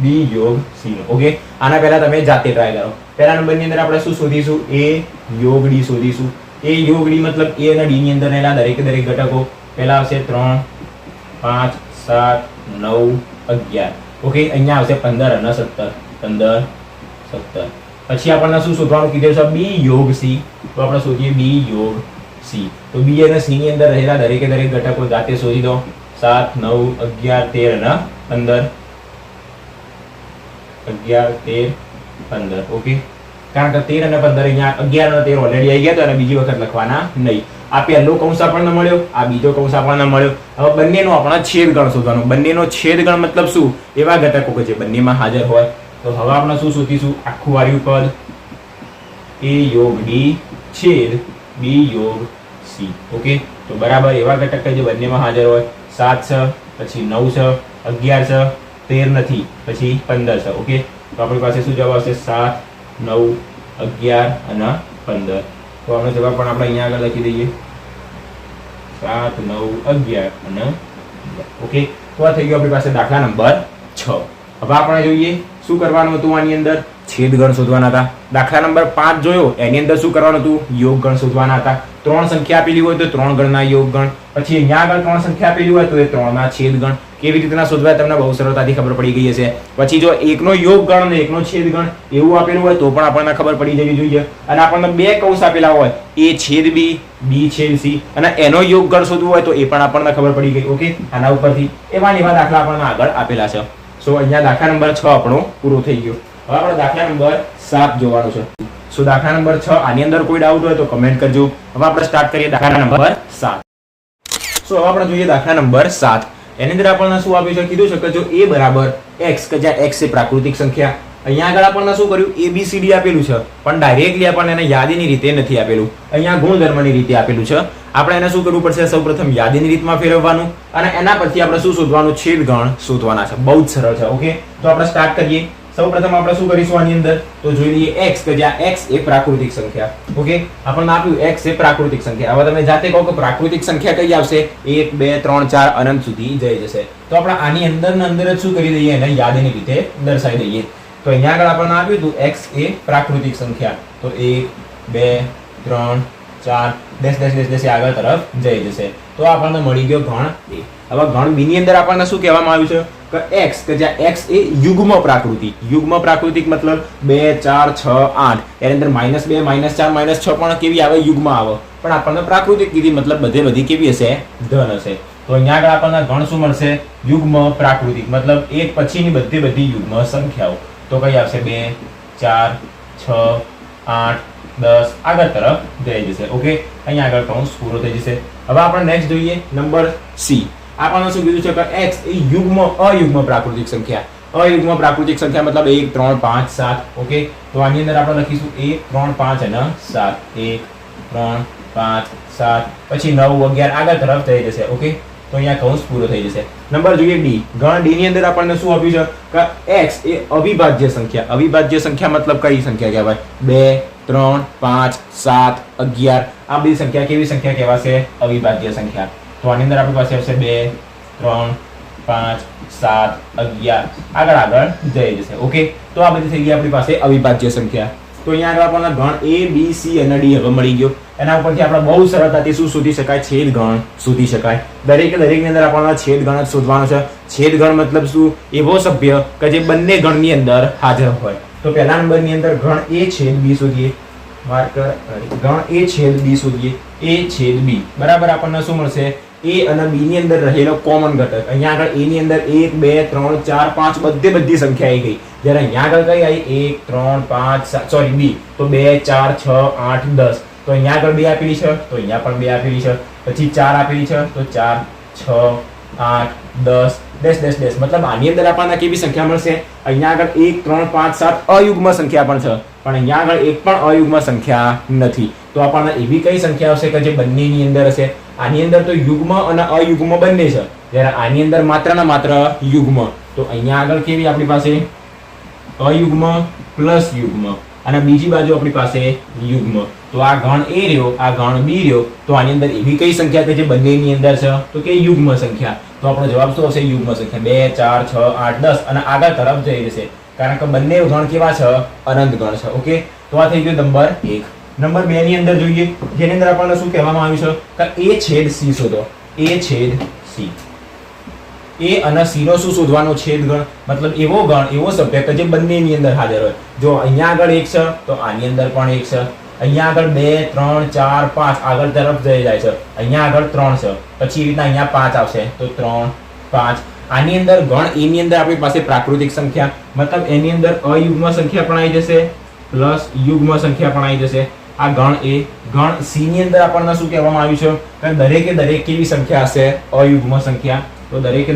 b યોગ c નો. ઓકે, આના પહેલા તમે જાતે ટ્રાય કરો. પહેલા નંબરની અંદર આપણે શું શોધીશું? a યોગ d શોધીશું. a યોગ d મતલબ a અને d ની અંદર રહેલા દરેક ઘટકો. પહેલા આવશે 3 5 7 9 11. ઓકે, અહીંયા આવશે 15 અને 17. 15 17. પછી આપણને શું શોધવાનું કીધું છે? b યોગ c. તો આપણે શોધીએ b યોગ c. તો b અને c ની અંદર રહેલા દરેક ઘટકો જાતે શોધી દો. 7 9 11 13 અને 15. 11 13 15. ઓકે, કારણ કે 13 અને 15 અહીંયા 11 અને 13 ઓલરેડી આવી ગયા તો અને બીજી વખત લખવાના નહીં. આ પહેલો કૌંસ આપણને મળ્યો, આ બીજો કૌંસ આપણને મળ્યો. હવે બંનેનો આપણને છેદગણ શોધવાનો. બંનેનો છેદગણ મતલબ શું? એવા ઘટકો કે જે બંનેમાં હાજર હોય. તો હવે આપણે શું શોધીશું? આખું વાળ્યું પદ a યોગ d છેદ b યોગ c. ઓકે, તો બરાબર એવા ઘટક કે જે બંનેમાં હાજર હોય. 7 છે, પછી 9 છે, 11 છે, 13 નથી, પછી 15 છે. ઓકે, તો આપણી પાસે શું જવાબ આવશે? 7 9 11 અને 15. તો આનો જવાબ પણ આપણે અહીંયા આગળ લખી દઈએ. 7 9 11 અને 15. ઓકે, તો આ થઈ ગયો આપણી પાસે દાખલા નંબર 6. હવે આપણે જોઈએ શું કરવાનું હતું આની અંદર? છેદગણ શોધવાના હતા. દાખલા નંબર 5 જોયો, એની અંદર શું કરવાનું હતું? યોગગણ શોધવાના હતા. 3 સંખ્યા આપેલી હોય તો 3 ગણના યોગગણ. પછી અહીંયા આગળ 3 સંખ્યા આપેલી હોય તો એ 3 ના છેદગણ. કેવી રીતના શોધવાય તમને બહુ સરળતાથી ખબર પડી ગઈ હશે. પછી જો એકનો યોગગણ અને એકનો છેદગણ એવું આપેલું હોય તો પણ આપણને ખબર પડી જવી જોઈએ. અને આપણને બે કૌંસ આપેલા હોય, a છેદ b b છેદ c, અને એનો યોગગણ શોધવું હોય તો એ પણ આપણને ખબર પડી ગઈ. ઓકે, આના ઉપરથી એવા દાખલા આપણને આગળ આપેલા છે. સો અહીંયા દાખલા નંબર 6 આપણો પૂરો થઈ ગયો. હવે આપણે દાખલા નંબર 7 જોવાનો છે. સો દાખલા નંબર 6 આની અંદર કોઈ ડાઉટ હોય તો કમેન્ટ કરજો. હવે આપણે સ્ટાર્ટ કરીએ દાખલા નંબર 7. સો હવે આપણે જોઈએ દાખલા નંબર 7. એની અંદર આપણને શું આપ્યું છે? કીધું છે કે જો a બરાબર x, કે જ્યાં x એ પ્રાકૃતિક સંખ્યા. અહીંયા આગળ આપણને શું કર્યું? a b c d આપેલું છે, પણ ડાયરેક્ટલી આપણને એને યાદીની રીતે નથી આપેલું. અહીંયા ગુણધર્મની રીતે આપેલું છે. આપણે એને શું કરવું પડશે? સૌપ્રથમ યાદીની રીતમાં ફેરવવાનું અને એના પછી આપણે શું શોધવાનું? છેદગણ શોધવાના છે. બહુ જ સરળ છે. ઓકે, તો આપણે સ્ટાર્ટ કરીએ. સૌપ્રથમ આપણે શું કરીશું આની અંદર? તો જોઈ લઈએ x, કે જ્યાં x એ પ્રાકૃતિક સંખ્યા. ઓકે, આપણને આપ્યું x એ પ્રાકૃતિક સંખ્યા. હવે તમે જાતે કહો કે પ્રાકૃતિક સંખ્યા કઈ આવશે? 1 2 3 4 અનંત સુધી જઈ જશે. તો આપણે આની અંદર જ શું કરી દઈએ? એને યાદીની રીતે દર્શાવી દઈએ. તો અહીંયા આગળ આપણને આપ્યું હતું x એ પ્રાકૃતિક સંખ્યા. તો 1 2 3 4 ડેશ ડેશ ડેશ ડેશ આગળ તરફ જઈ જશે. તો આપણને મળી ગયો ગણ a. હવે ગણ b ની અંદર આપણને શું કહેવામાં આવ્યું છે? કે x, કે જ્યાં x એ યુગ્મ પ્રાકૃતિક. યુગ્મ પ્રાકૃતિક મતલબ 2 4 6 8. એની અંદર -2 -4 -6 પણ કેવી આવે? યુગ્મ આવે. પણ આપણને પ્રાકૃતિક કીધી મતલબ બધી કેવી હશે? ધન હશે. તો અહીંયા આગળ આપણને ગણ શું મળશે? યુગ્મ પ્રાકૃતિક મતલબ એક પછીની બધી યુગ્મ સંખ્યાઓ. તો કઈ આવશે? 2 4 6 8 10 આગળ તરફ જઈ જશે. ઓકે, અહીંયા આગળ કૌંસ પૂરો થઈ જશે. હવે આપણે નેક્સ્ટ જોઈએ નંબર c. આપણને શું કીધું છે? કે x એ અયુગ્મ પ્રાકૃતિક સંખ્યા. અયુગ્મ પ્રાકૃતિક સંખ્યા મતલબ 1 3 5 7. ઓકે, તો આની અંદર આપણે લખીશું 1 3 5 અને 7. 1 3 5 7 પછી 9 11 આગળ તરફ જઈ જશે. ઓકે, તો અહીંયા કૌંસ પૂરો થઈ જશે. નંબર જોઈએ d. ગણ d ની અંદર આપણને શું આપ્યું છે? કે x એ અવિભાજ્ય સંખ્યા. અવિભાજ્ય સંખ્યા મતલબ કઈ સંખ્યા કહેવાય? 2 3 5 7 11. આ બધી સંખ્યા કેવી સંખ્યા કહેવાશે? અવિભાજ્ય સંખ્યા. તો આની અંદર આપણી પાસે આવશે 2 3 5 7 11 આગળ જઈ જશે. ઓકે, તો આ બધી થઈ ગઈ આપણી પાસે અવિભાજ્ય સંખ્યા. તો અહીંયા આગળ આપણને ગણ a b c અને d હવે મળી ગયો. એના ઉપરથી આપણે બહુ સરળતાથી શું શોધી શકાય? છેદગણ શોધી શકાય. દરેકની અંદર આપણને છેદગણ જ શોધવાનો છે. છેદગણ મતલબ શું? એવો સભ્ય કે જે બંને ગણની અંદર હાજર હોય. તો પહેલા નંબરની અંદર ગણ A છેદ B શોધીએ. માર્કર ગણ A છેદ B શોધીએ. A છેદ B બરાબર આપણને શું મળશે? A અને B ની અંદર રહેલો કોમન ઘટક. અહીંયા આગળ A ની અંદર 1 2 3 4 5 બધી સંખ્યા આવી ગઈ. જ્યારે અહીંયા આગળ કઈ આવી? 1 3 5 7 સોરી B તો 2 4 6 8 10. તો અહીંયા આગળ 2 આપેલી છે, તો અહીંયા પણ 2 આપેલી છે. પછી 4 આપેલી છે, તો 4 6 8 10 ડેશ ડેશ ડેશ. મતલબ આની અંદર આપણને કેવી સંખ્યા મળશે? અહીંયા આગળ 1 3 5 7 અયુગ્મ સંખ્યા પણ છે, પણ અહીંયા આગળ એક પણ અયુગ્મ સંખ્યા નથી. તો આપણને એવી કઈ સંખ્યા હશે કે જે બંનેની અંદર હશે? આની અંદર તો યુગ્મ અને અયુગ્મ બંને છે, જ્યારે આની અંદર માત્ર ને માત્ર યુગ્મ. તો અહીંયા આગળ કેવી આપણી પાસે? અયુગ્મ પ્લસ યુગ્મ, અને બીજી બાજુ આપણી પાસે યુગ્મ. તો આ ગણ A રહ્યો, આ ગણ B રહ્યો. તો આની અંદર એવી કઈ સંખ્યા કે જે બંનેની અંદર છે? તો કે યુગ્મ સંખ્યા. તો આપણો જવાબ શું હશે? યુગ્મ સંખ્યા. 2 4 6 8 10 અને આગળ તરફ જઈ જશે, કારણ કે બંને ગણ કેવા છે? અનંત ગણ છે. ઓકે, તો આ થઈ ગયો નંબર 1. નંબર 2 ની અંદર જોઈએ, જેની અંદર આપણને શું કહેવામાં આવ્યું છે કે A છેદ C શોધો. A છેદ C. A અને C નો શું શોધવાનો? છેદગણ. મતલબ એવો ગણ, એવો સભ્ય કે જે બંનેની અંદર હાજર હોય. જો અહીંયા આગળ 1 છે, તો આની અંદર પણ 1 છે. અહીંયા આગળ 2 3 4 5 આગળ તરફ જઈ જાય છે. અહીંયા આગળ 3 છે, પછી એ રીતના અહીંયા 5 આવશે, તો 3 5. આની અંદર ગણ A ની અંદર આપણી પાસે પ્રાકૃતિક સંખ્યા, મતલબ એની અંદર અયુગ્મ સંખ્યા પણ આવી જશે પ્લસ યુગ્મ સંખ્યા પણ આવી જશે. આ ગણ A. ગણ C ની અંદર આપણને શું કહેવામાં આવ્યું છે કે દરેક કેવી સંખ્યા હશે? અયુગ્મ સંખ્યા. તો દરેક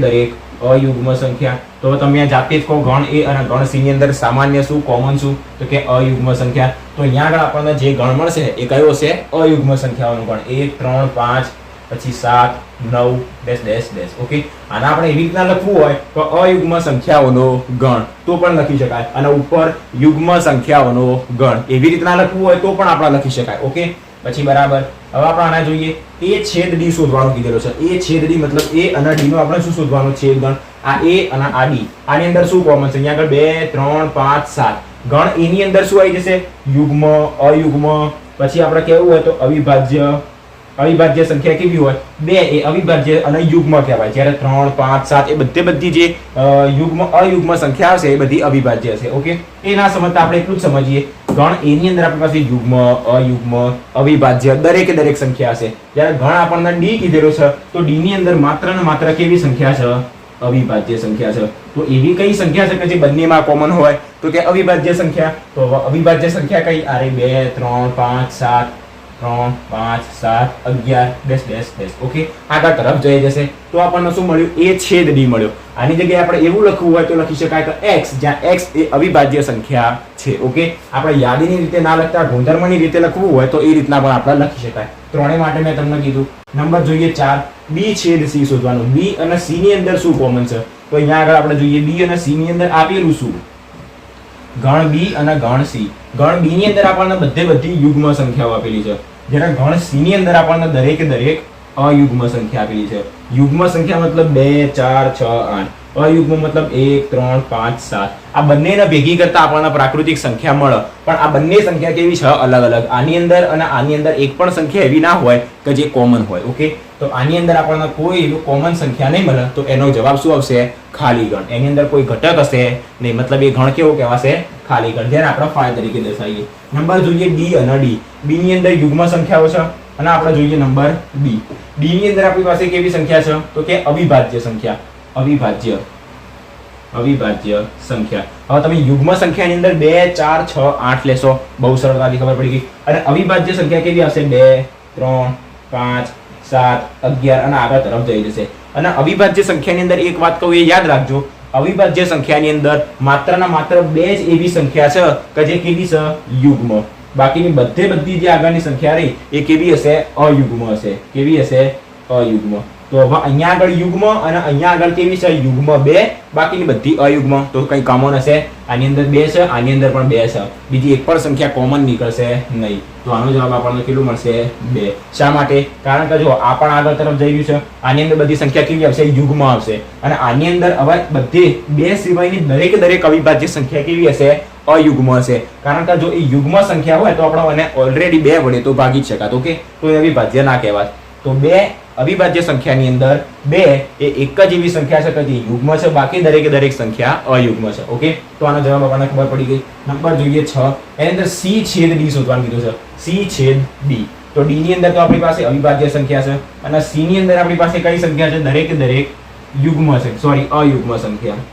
અયુગ્મ સંખ્યા. તો તમે આ જાતે જ કહો, ગણ A અને ગણ C ની અંદર સામાન્ય શું, કોમન શું? તો કે અયુગ્મ સંખ્યા. તો અહીંયા આગળ આપણને જે ગણ મળશે એ કયો હશે? અયુગ્મ સંખ્યાઓનો ગણ. 1 3 5 પછી 7 9 ડેશ ડેશ ડેશ. ઓકે, આને આપણે એવી રીતના લખવું હોય તો અયુગ્મ સંખ્યાઓનો ગણ તો પણ લખી શકાય, અને ઉપર યુગ્મ સંખ્યાઓનો ગણ એવી રીતના લખવું હોય તો પણ આપણે લખી શકાય. ઓકે, પછી બરાબર. હવે આપણે આના જોઈએ. A છેદ D શોધવાનું કીધેલો છે. A છેદ D મતલબ A અને D નો આપણે શું શોધવાનું? છેદગણ. આ A અને આ D, આની અંદર શું કોમન છે? અહીંયા આગળ 2 3 5 7. ગણ A ની અંદર શું આવી જશે? યુગ્મ, અયુગ્મ. પછી આપણે કહેવું હોય તો અવિભાજ્ય. અવિભાજ્ય સંખ્યા કેવી હોય? 2 એ અવિભાજ્ય અને યુગ્મ કહેવાય, જ્યારે 3 5 7 એ બધી જે યુગ્મ અયુગ્મ સંખ્યા હશે એ બધી અવિભાજ્ય હશે. ઓકે, એ ના સમજતા આપણે એટલું જ સમજીએ. ગણ A ની અંદર આપણી પાસે યુગ્મ, અયુગ્મ, અવિભાજ્ય દરેક સંખ્યા હશે, જ્યારે ગણ આપણને D કીધેલો છે તો D ની અંદર માત્ર ને માત્ર કેવી સંખ્યા છે? અવિભાજ્ય સંખ્યા છે. તો એવી કઈ સંખ્યા છે કે જે બંનેમાં કોમન હોય? તો કે અવિભાજ્ય સંખ્યા. તો અવિભાજ્ય સંખ્યા કઈ? અરે 2 3 5 7 3 5 7 11 ડેશ ડેશ ડેશ. ઓકે, આગળ તરફ જઈ જશે. તો આપણને શું મળ્યું? A છેદ D મળ્યો. આની જગ્યાએ આપણે એવું લખવું હોય તો લખી શકાય કે x, જ્યાં x એ અવિભાજ્ય સંખ્યા છે. ઓકે, આપણે યાદીની રીતે ના લખતા ગુણધર્મની રીતે લખવું હોય તો એ રીતના પણ આપણે લખી શકાય. ત્રણેય માટે મેં તમને કીધું. નંબર જોઈએ 4. B છેદ C શોધવાનું. B અને C ની અંદર શું કોમન છે? તો અહીંયા આગળ આપણે જોઈએ B અને C ની અંદર આપેલું શું? ગણ B અને ગણ C. ગણ B ની અંદર આપણને બધી યુગ્મ સંખ્યાઓ આપેલી છે, જ્યારે ગણ C ની અંદર આપણને દરેક અયુગ્મ સંખ્યા આપેલી છે. યુગ્મ સંખ્યા મતલબ 2 4 6 8. અયુગ્મ મતલબ 1 3 5 7. આ બંનેને ભેગી કરતા આપણને પ્રાકૃતિક સંખ્યા મળે, પણ આ બંને સંખ્યા કેવી છે? અલગ અલગ. આની અંદર અને આની અંદર એક પણ સંખ્યા એવી ના હોય કે જે કોમન હોય. ઓકે, તો આની અંદર આપણને કોઈ એવી કોમન સંખ્યા નહીં મળે, તો એનો જવાબ શું આવશે? ખાલી ગણ. એની અંદર કોઈ ઘટક હશે નહીં, મતલબ એ ગણ કેવો કહેવાશે? ખાલી ગણ, જેને આપણે ફાય તરીકે દર્શાવીએ. નંબર જોઈએ D અને D. B ની અંદર યુગ્મ સંખ્યાઓ છે, અને આપણે જોઈએ નંબર D. D ની અંદર આપણી પાસે કેવી સંખ્યા છે? તો કે અવિભાજ્ય સંખ્યા. અવિભાજ્ય સંખ્યા. હવે તમે યુગ્મ સંખ્યાની અંદર 2 4 6 8 લેશો, બહુ સરળતાથી ખબર પડી ગઈ. અને અવિભાજ્ય સંખ્યા કેવી આવશે? 2 3 5 7 11 અને આગળ તરફ જઈ જશે. અને અવિભાજ્ય સંખ્યાની અંદર એક વાત કહું, એ યાદ રાખજો. અવિભાજ્ય સંખ્યાની અંદર માત્ર ને માત્ર 2 જ એવી સંખ્યા છે કે જે કેવી છે? યુગ્મ. બાકીની બધી જે આગળની સંખ્યા રહી એ કેવી હશે? અયુગ્મ હશે. કેવી હશે? અયુગ્મ. તો હવે અહીંયા આગળ યુગ્મ અને અહીંયા આગળ કેવી છે? યુગ્મ 2, બાકીની બધી અયુગ્મ. તો કઈ કોમન હશે? આની અંદર 2 છે, આની અંદર પણ 2 છે, બીજી એક પણ સંખ્યા કોમન નીકળશે નહીં. તો આનો જવાબ આપણને કેટલું મળશે? 2. શા માટે? કારણ કે જો આ પણ આગળ તરફ જઈ રહ્યું છે, આની અંદર બધી સંખ્યા કેવી આવશે? યુગ્મ આવશે. અને આની અંદર હવે બધી 2 સિવાયની દરેક અવિભાજ્ય સંખ્યા કેવી હશે? અયુગ્મ હશે, કારણ કે જો એ યુગ્મ સંખ્યા હોય તો આપણે એને ઓલરેડી 2 વડે તો ભાગી જ શકાત. ઓકે, તો એ અવિભાજ્ય ના કહેવાય. તો 2 અવિભાજ્ય સંખ્યાની અંદર 2 એ એક જ એવી સંખ્યા છે કે જે યુગ્મ છે, બાકી દરેકે દરેક સંખ્યા અયુગ્મ છે. ઓકે, તો આનો જવાબ આપણને ખબર પડી ગઈ. નંબર જોઈએ 6, એની અંદર c છેદ d શોધવાનું કીધું છે. c છેદ d, તો d ની અંદર તો આપણી પાસે અવિભાજ્ય સંખ્યા છે અને c ની અંદર આપણી પાસે કઈ સંખ્યા છે? દરેકે દરેક યુગ્મ છે, સોરી અયુગ્મ સંખ્યા.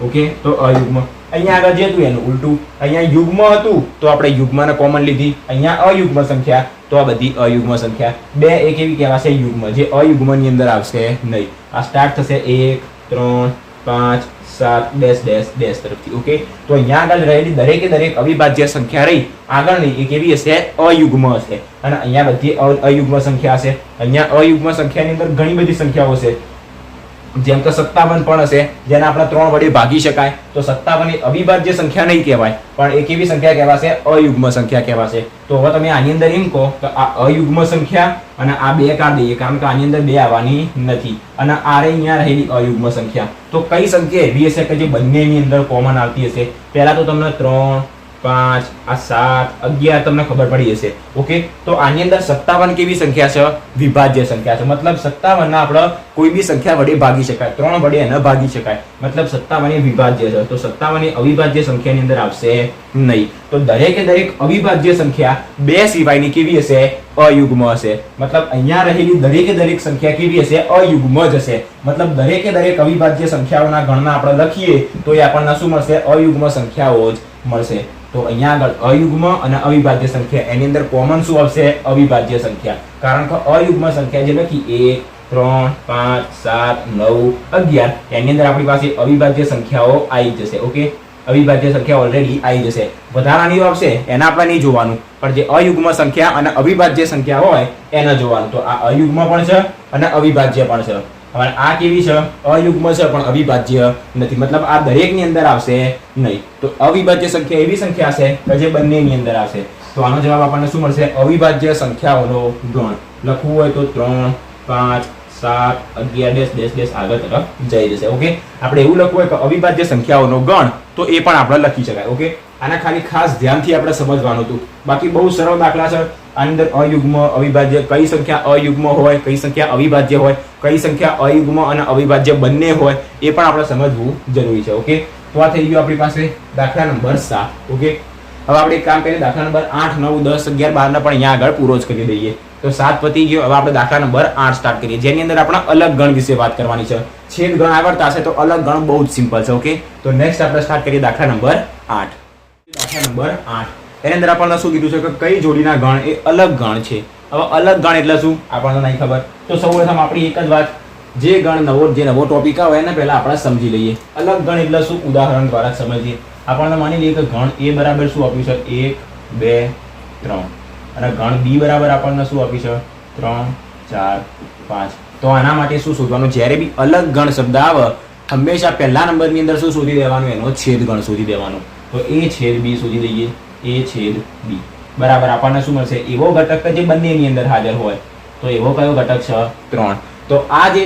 ઓકે, તો અયુગ્મ. અહીંયા આગળ જે હતું એનું ઉલટું, અહીંયા યુગ્મ હતું તો આપણે યુગ્મને કોમન લીધી, અહીંયા અયુગ્મ સંખ્યા તો આ બધી અયુગ્મ સંખ્યા. 2 એક એવી કહેવાશે યુગ્મ જે અયુગ્મની અંદર આવશે નહીં. આ સ્ટાર્ટ થશે 1 3 5 7 ડેશ ડેશ ડેશ તરફથી. ઓકે, તો અહીંયા આગળ રહેલી દરેકે દરેક અવિભાજ્ય સંખ્યા રહી આગળની એ કેવી હશે? અયુગ્મ હશે. અને અહીંયા બધી અયુગ્મ સંખ્યા હશે. અહીંયા અયુગ્મ સંખ્યાની અંદર ઘણી બધી સંખ્યાઓ છે, જેમ કે 57 પણ હશે, જેને આપણે 3 વડે ભાગી શકાય. તો 57 એ અવિભાજ્ય સંખ્યા નહીં કહેવાય, પણ એ કેવી સંખ્યા કહેવાશે? અયુગ્મ સંખ્યા કહેવાશે. તો હવે તમે આની અંદર એમ કહો કે આ અયુગ્મ સંખ્યા અને આ 2 કાઢી દઈએ, કારણ કે આની અંદર 2 આવવાની નથી અને આ રે અહીંયા રહેલી અયુગ્મ સંખ્યા. તો કઈ સંખ્યા એવી હશે કે જે બંનેની અંદર કોમન આવતી હશે? પહેલા તો તમને 3 5 આ 7 11 તમને ખબર પડી હશે. ઓકે, તો આની અંદર 57 કેવી સંખ્યા છે? વિભાજ્ય સંખ્યા છે. મતલબ 57 ના આપણે કોઈ બી સંખ્યા વડે ભાગી શકાય, 3 વડે એને ભાગી શકાય. મતલબ 57 એ વિભાજ્ય છે. તો 57 એ અવિભાજ્ય સંખ્યાની અંદર આવશે નહીં. તો દરેકે દરેક અવિભાજ્ય સંખ્યા 2 સિવાયની કેવી હશે? અયુગ્મ હશે. મતલબ અહીંયા રહેલી દરેકે દરેક સંખ્યા કેવી હશે? અયુગ્મ જ હશે. મતલબ દરેકે દરેક અવિભાજ્ય સંખ્યાઓના ગણના આપણે લખીએ તો એ આપણને શું મળશે? અયુગ્મ સંખ્યાઓ જ મળશે. તો અહીંયા આગળ અયુગ્મ અને અવિભાજ્ય સંખ્યા એની અંદર કોમન શું આવશે? અવિભાજ્ય સંખ્યા. કારણ કે અયુગ્મ સંખ્યા જે લખી 1 3 5 7 9 11 એની અંદર આપણી પાસે અવિભાજ્ય સંખ્યાઓ આવી જશે. ઓકે, અવિભાજ્ય સંખ્યા ઓલરેડી આવી જશે. વધારાની આવશે એને આપણે નહીં જોવાનું, પણ જે અયુગ્મ સંખ્યા અને અવિભાજ્ય સંખ્યા હોય એને જોવાનું. તો આ અયુગ્મ પણ છે અને અવિભાજ્ય પણ છે. હવે આ કેવી છે? અયુગ્મ છે પણ અવિભાજ્ય નથી. મતલબ આ દરેકની અંદર આવશે નહીં. તો અવિભાજ્ય સંખ્યા એવી સંખ્યા છે કે જે બંનેની અંદર આવશે. તો આનો જવાબ આપણને શું મળશે? અવિભાજ્ય સંખ્યાઓનો ગણ. લખવું હોય તો 3 5 7 11 ડેશ ડેશ ડેશ આગળ તરફ જઈ જશે. ઓકે, આપણે એવું લખવું હોય કે અવિભાજ્ય સંખ્યાઓનો ગણ, તો એ પણ આપણે લખી શકાય. ઓકે, આના ખાલી ખાસ ધ્યાનથી આપણે સમજવાનું હતું. બાકી બહુ સરળ દાખલા છે. આની અંદર અયુગ્મ અવિભાજ્ય, કઈ સંખ્યા અયુગ્મ હોય, કઈ સંખ્યા અવિભાજ્ય હોય, કઈ સંખ્યા અયુગ્મ અને અવિભાજ્ય બંને હોય, એ પણ આપણે સમજવું જરૂરી છે. ઓકે, તો આ થઈ ગયું આપણી પાસે દાખલા નંબર 7. ઓકે, હવે આપણે એક કામ કરીએ, દાખલા નંબર 8 9 10 11 12 પણ અહીંયા આગળ પૂરો જ કરી દઈએ. તો 7 પતી ગયો. હવે આપણે દાખલા નંબર 8 સ્ટાર્ટ કરીએ, જેની અંદર આપણે અલગ ગણ વિશે વાત કરવાની છે. છેદ ગણ આવડતા હશે તો અલગ ગણ બહુ જ સિમ્પલ છે. ઓકે, તો નેક્સ્ટ આપણે સ્ટાર્ટ કરીએ દાખલા નંબર 8. દાખલા નંબર 8 એની અંદર આપણને શું કીધું છે કે કઈ જોડીના ગણ એ અલગ ગણ છે. હવે અલગ ગણ એટલે શું આપણને નહીં ખબર. તો સૌપ્રથમ આપણી એક જ વાત, જે ગણ જે નવો ટોપિક આવે એને પહેલા આપણે સમજી લઈએ. અલગ ગણ એટલે શું? ઉદાહરણ દ્વારા સમજીએ. આપણને માની લઈએ કે ગણ એ બરાબર શું આપ્યું છે? 1 2 3 અને ગણ બી બરાબર આપણને શું આપ્યું છે? 3 4 5. તો આના માટે શું શોધવાનું? જ્યારે બી અલગ ગણ શબ્દ આવે હંમેશા પહેલા નંબરની અંદર શું શોધી દેવાનું? એનો છેદ ગણ શોધી દેવાનો. તો એ છેદ બી શોધી દઈએ. એ છેદ બી બરાબર આપણને શું મળશે? એવો ઘટક કે જે બંનેની અંદર હાજર હોય. તો એવો કયો ઘટક છે? 3. તો આ જે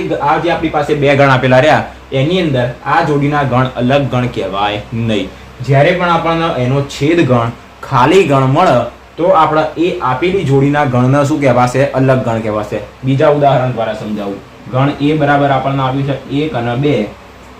આપણી પાસે 2 ગણ આપેલા રહ્યા એની અંદર આ જોડીના ગણ અલગ ગણ કહેવાય નહીં. જ્યારે પણ આપણને એનો છેદ ગણ ખાલી ગણ મળે તો આપણે એ આપેલી જોડીના ગણને શું કહેવાશે? અલગ ગણ કહેવાશે. બીજા ઉદાહરણ દ્વારા સમજાવું. ગણ એ બરાબર આપણને આપ્યું છે 1 અને 2.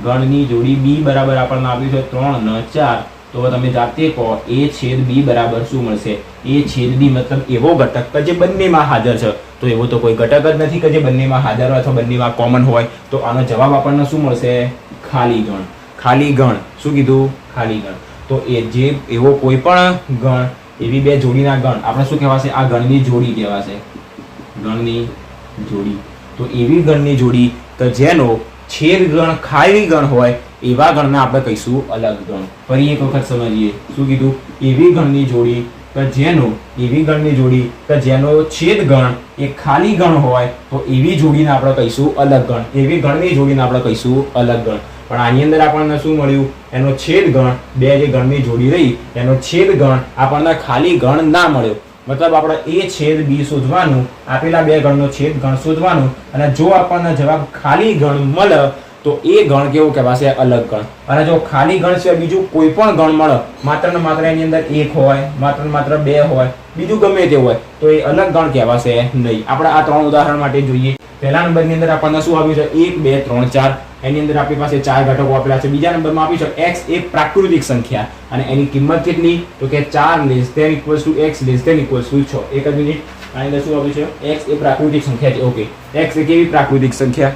ગણની જોડી બી બરાબર આપણને આપ્યું છે 3 અને 4. તો તમે જાતે કહો એ છેદ બી બરાબર શું મળશે? એ છેદ બી મતલબ એવો ઘટક કે જે બંનેમાં હાજર છે. તો એવો તો કોઈ ઘટક જ નથી કે જે બંનેમાં હાજર હોય અથવા બંનેમાં કોમન હોય. તો આનો જવાબ આપણને શું મળશે? ખાલી ગણ. ખાલી ગણ શું કીધું? ખાલી ગણ. તો એ જે એવો કોઈ પણ ગણ, એવી 2 જોડીના ગણ આપણે શું કહેવાશે? આ ગણની જોડી કહેવાશે. ગણની જોડી. તો એવી ગણની જોડી કે જેનો છેદ ગણ ખાલી ગણ હોય એવા ગણને આપણે કહીશું અલગ ગણ. ફરી એક વખત સમજીએ. શું કીધું? એવી ગણની જોડી કે જેનો છેદ ગણ એ ખાલી ગણ હોય તો એવી જોડીને આપણે કહીશું અલગ ગણ. એવી ગણની જોડીને આપણે કહીશું અલગ ગણ. પણ આની અંદર આપણને શું મળ્યું? એનો છેદ ગણ, 2 જે ગણની જોડી રહી એનો છેદ ગણ આપણને ખાલી ગણ ના મળ્યો. મતલબ આપણે એ છેદ બી શોધવાનું, આપેલા 2 ગણનો છેદ ગણ શોધવાનું અને જો આપણને જવાબ ખાલી ગણ મળે તો એ ગણ કેવો કહેવાશે? અલગ ગણ. અને જો ખાલી ગણ સિવાય બીજું કોઈ પણ ગણ મળે, માત્ર ને માત્ર એની અંદર 1 હોય, માત્ર ને માત્ર 2 હોય, બીજું ગમે તે હોય, તો એ અલગ ગણ કહેવાશે નહીં. આપણે આ 3 ઉદાહરણ માટે જોઈએ. પહેલા નંબરની અંદર આપણને શું આપ્યું છે? 1 2 3 4. એની અંદર આપણી પાસે 4 ઘટકો આપેલા છે. બીજા નંબરમાં આપ્યું છે x એ પ્રાકૃતિક સંખ્યા અને એની કિંમત કેટલી? તો કે 4 <= x <= 6. એક જ મિનિટ. આની અંદર શું આપ્યું છે? x એ પ્રાકૃતિક સંખ્યા છે. ઓકે, x એ કેવી પ્રાકૃતિક સંખ્યા?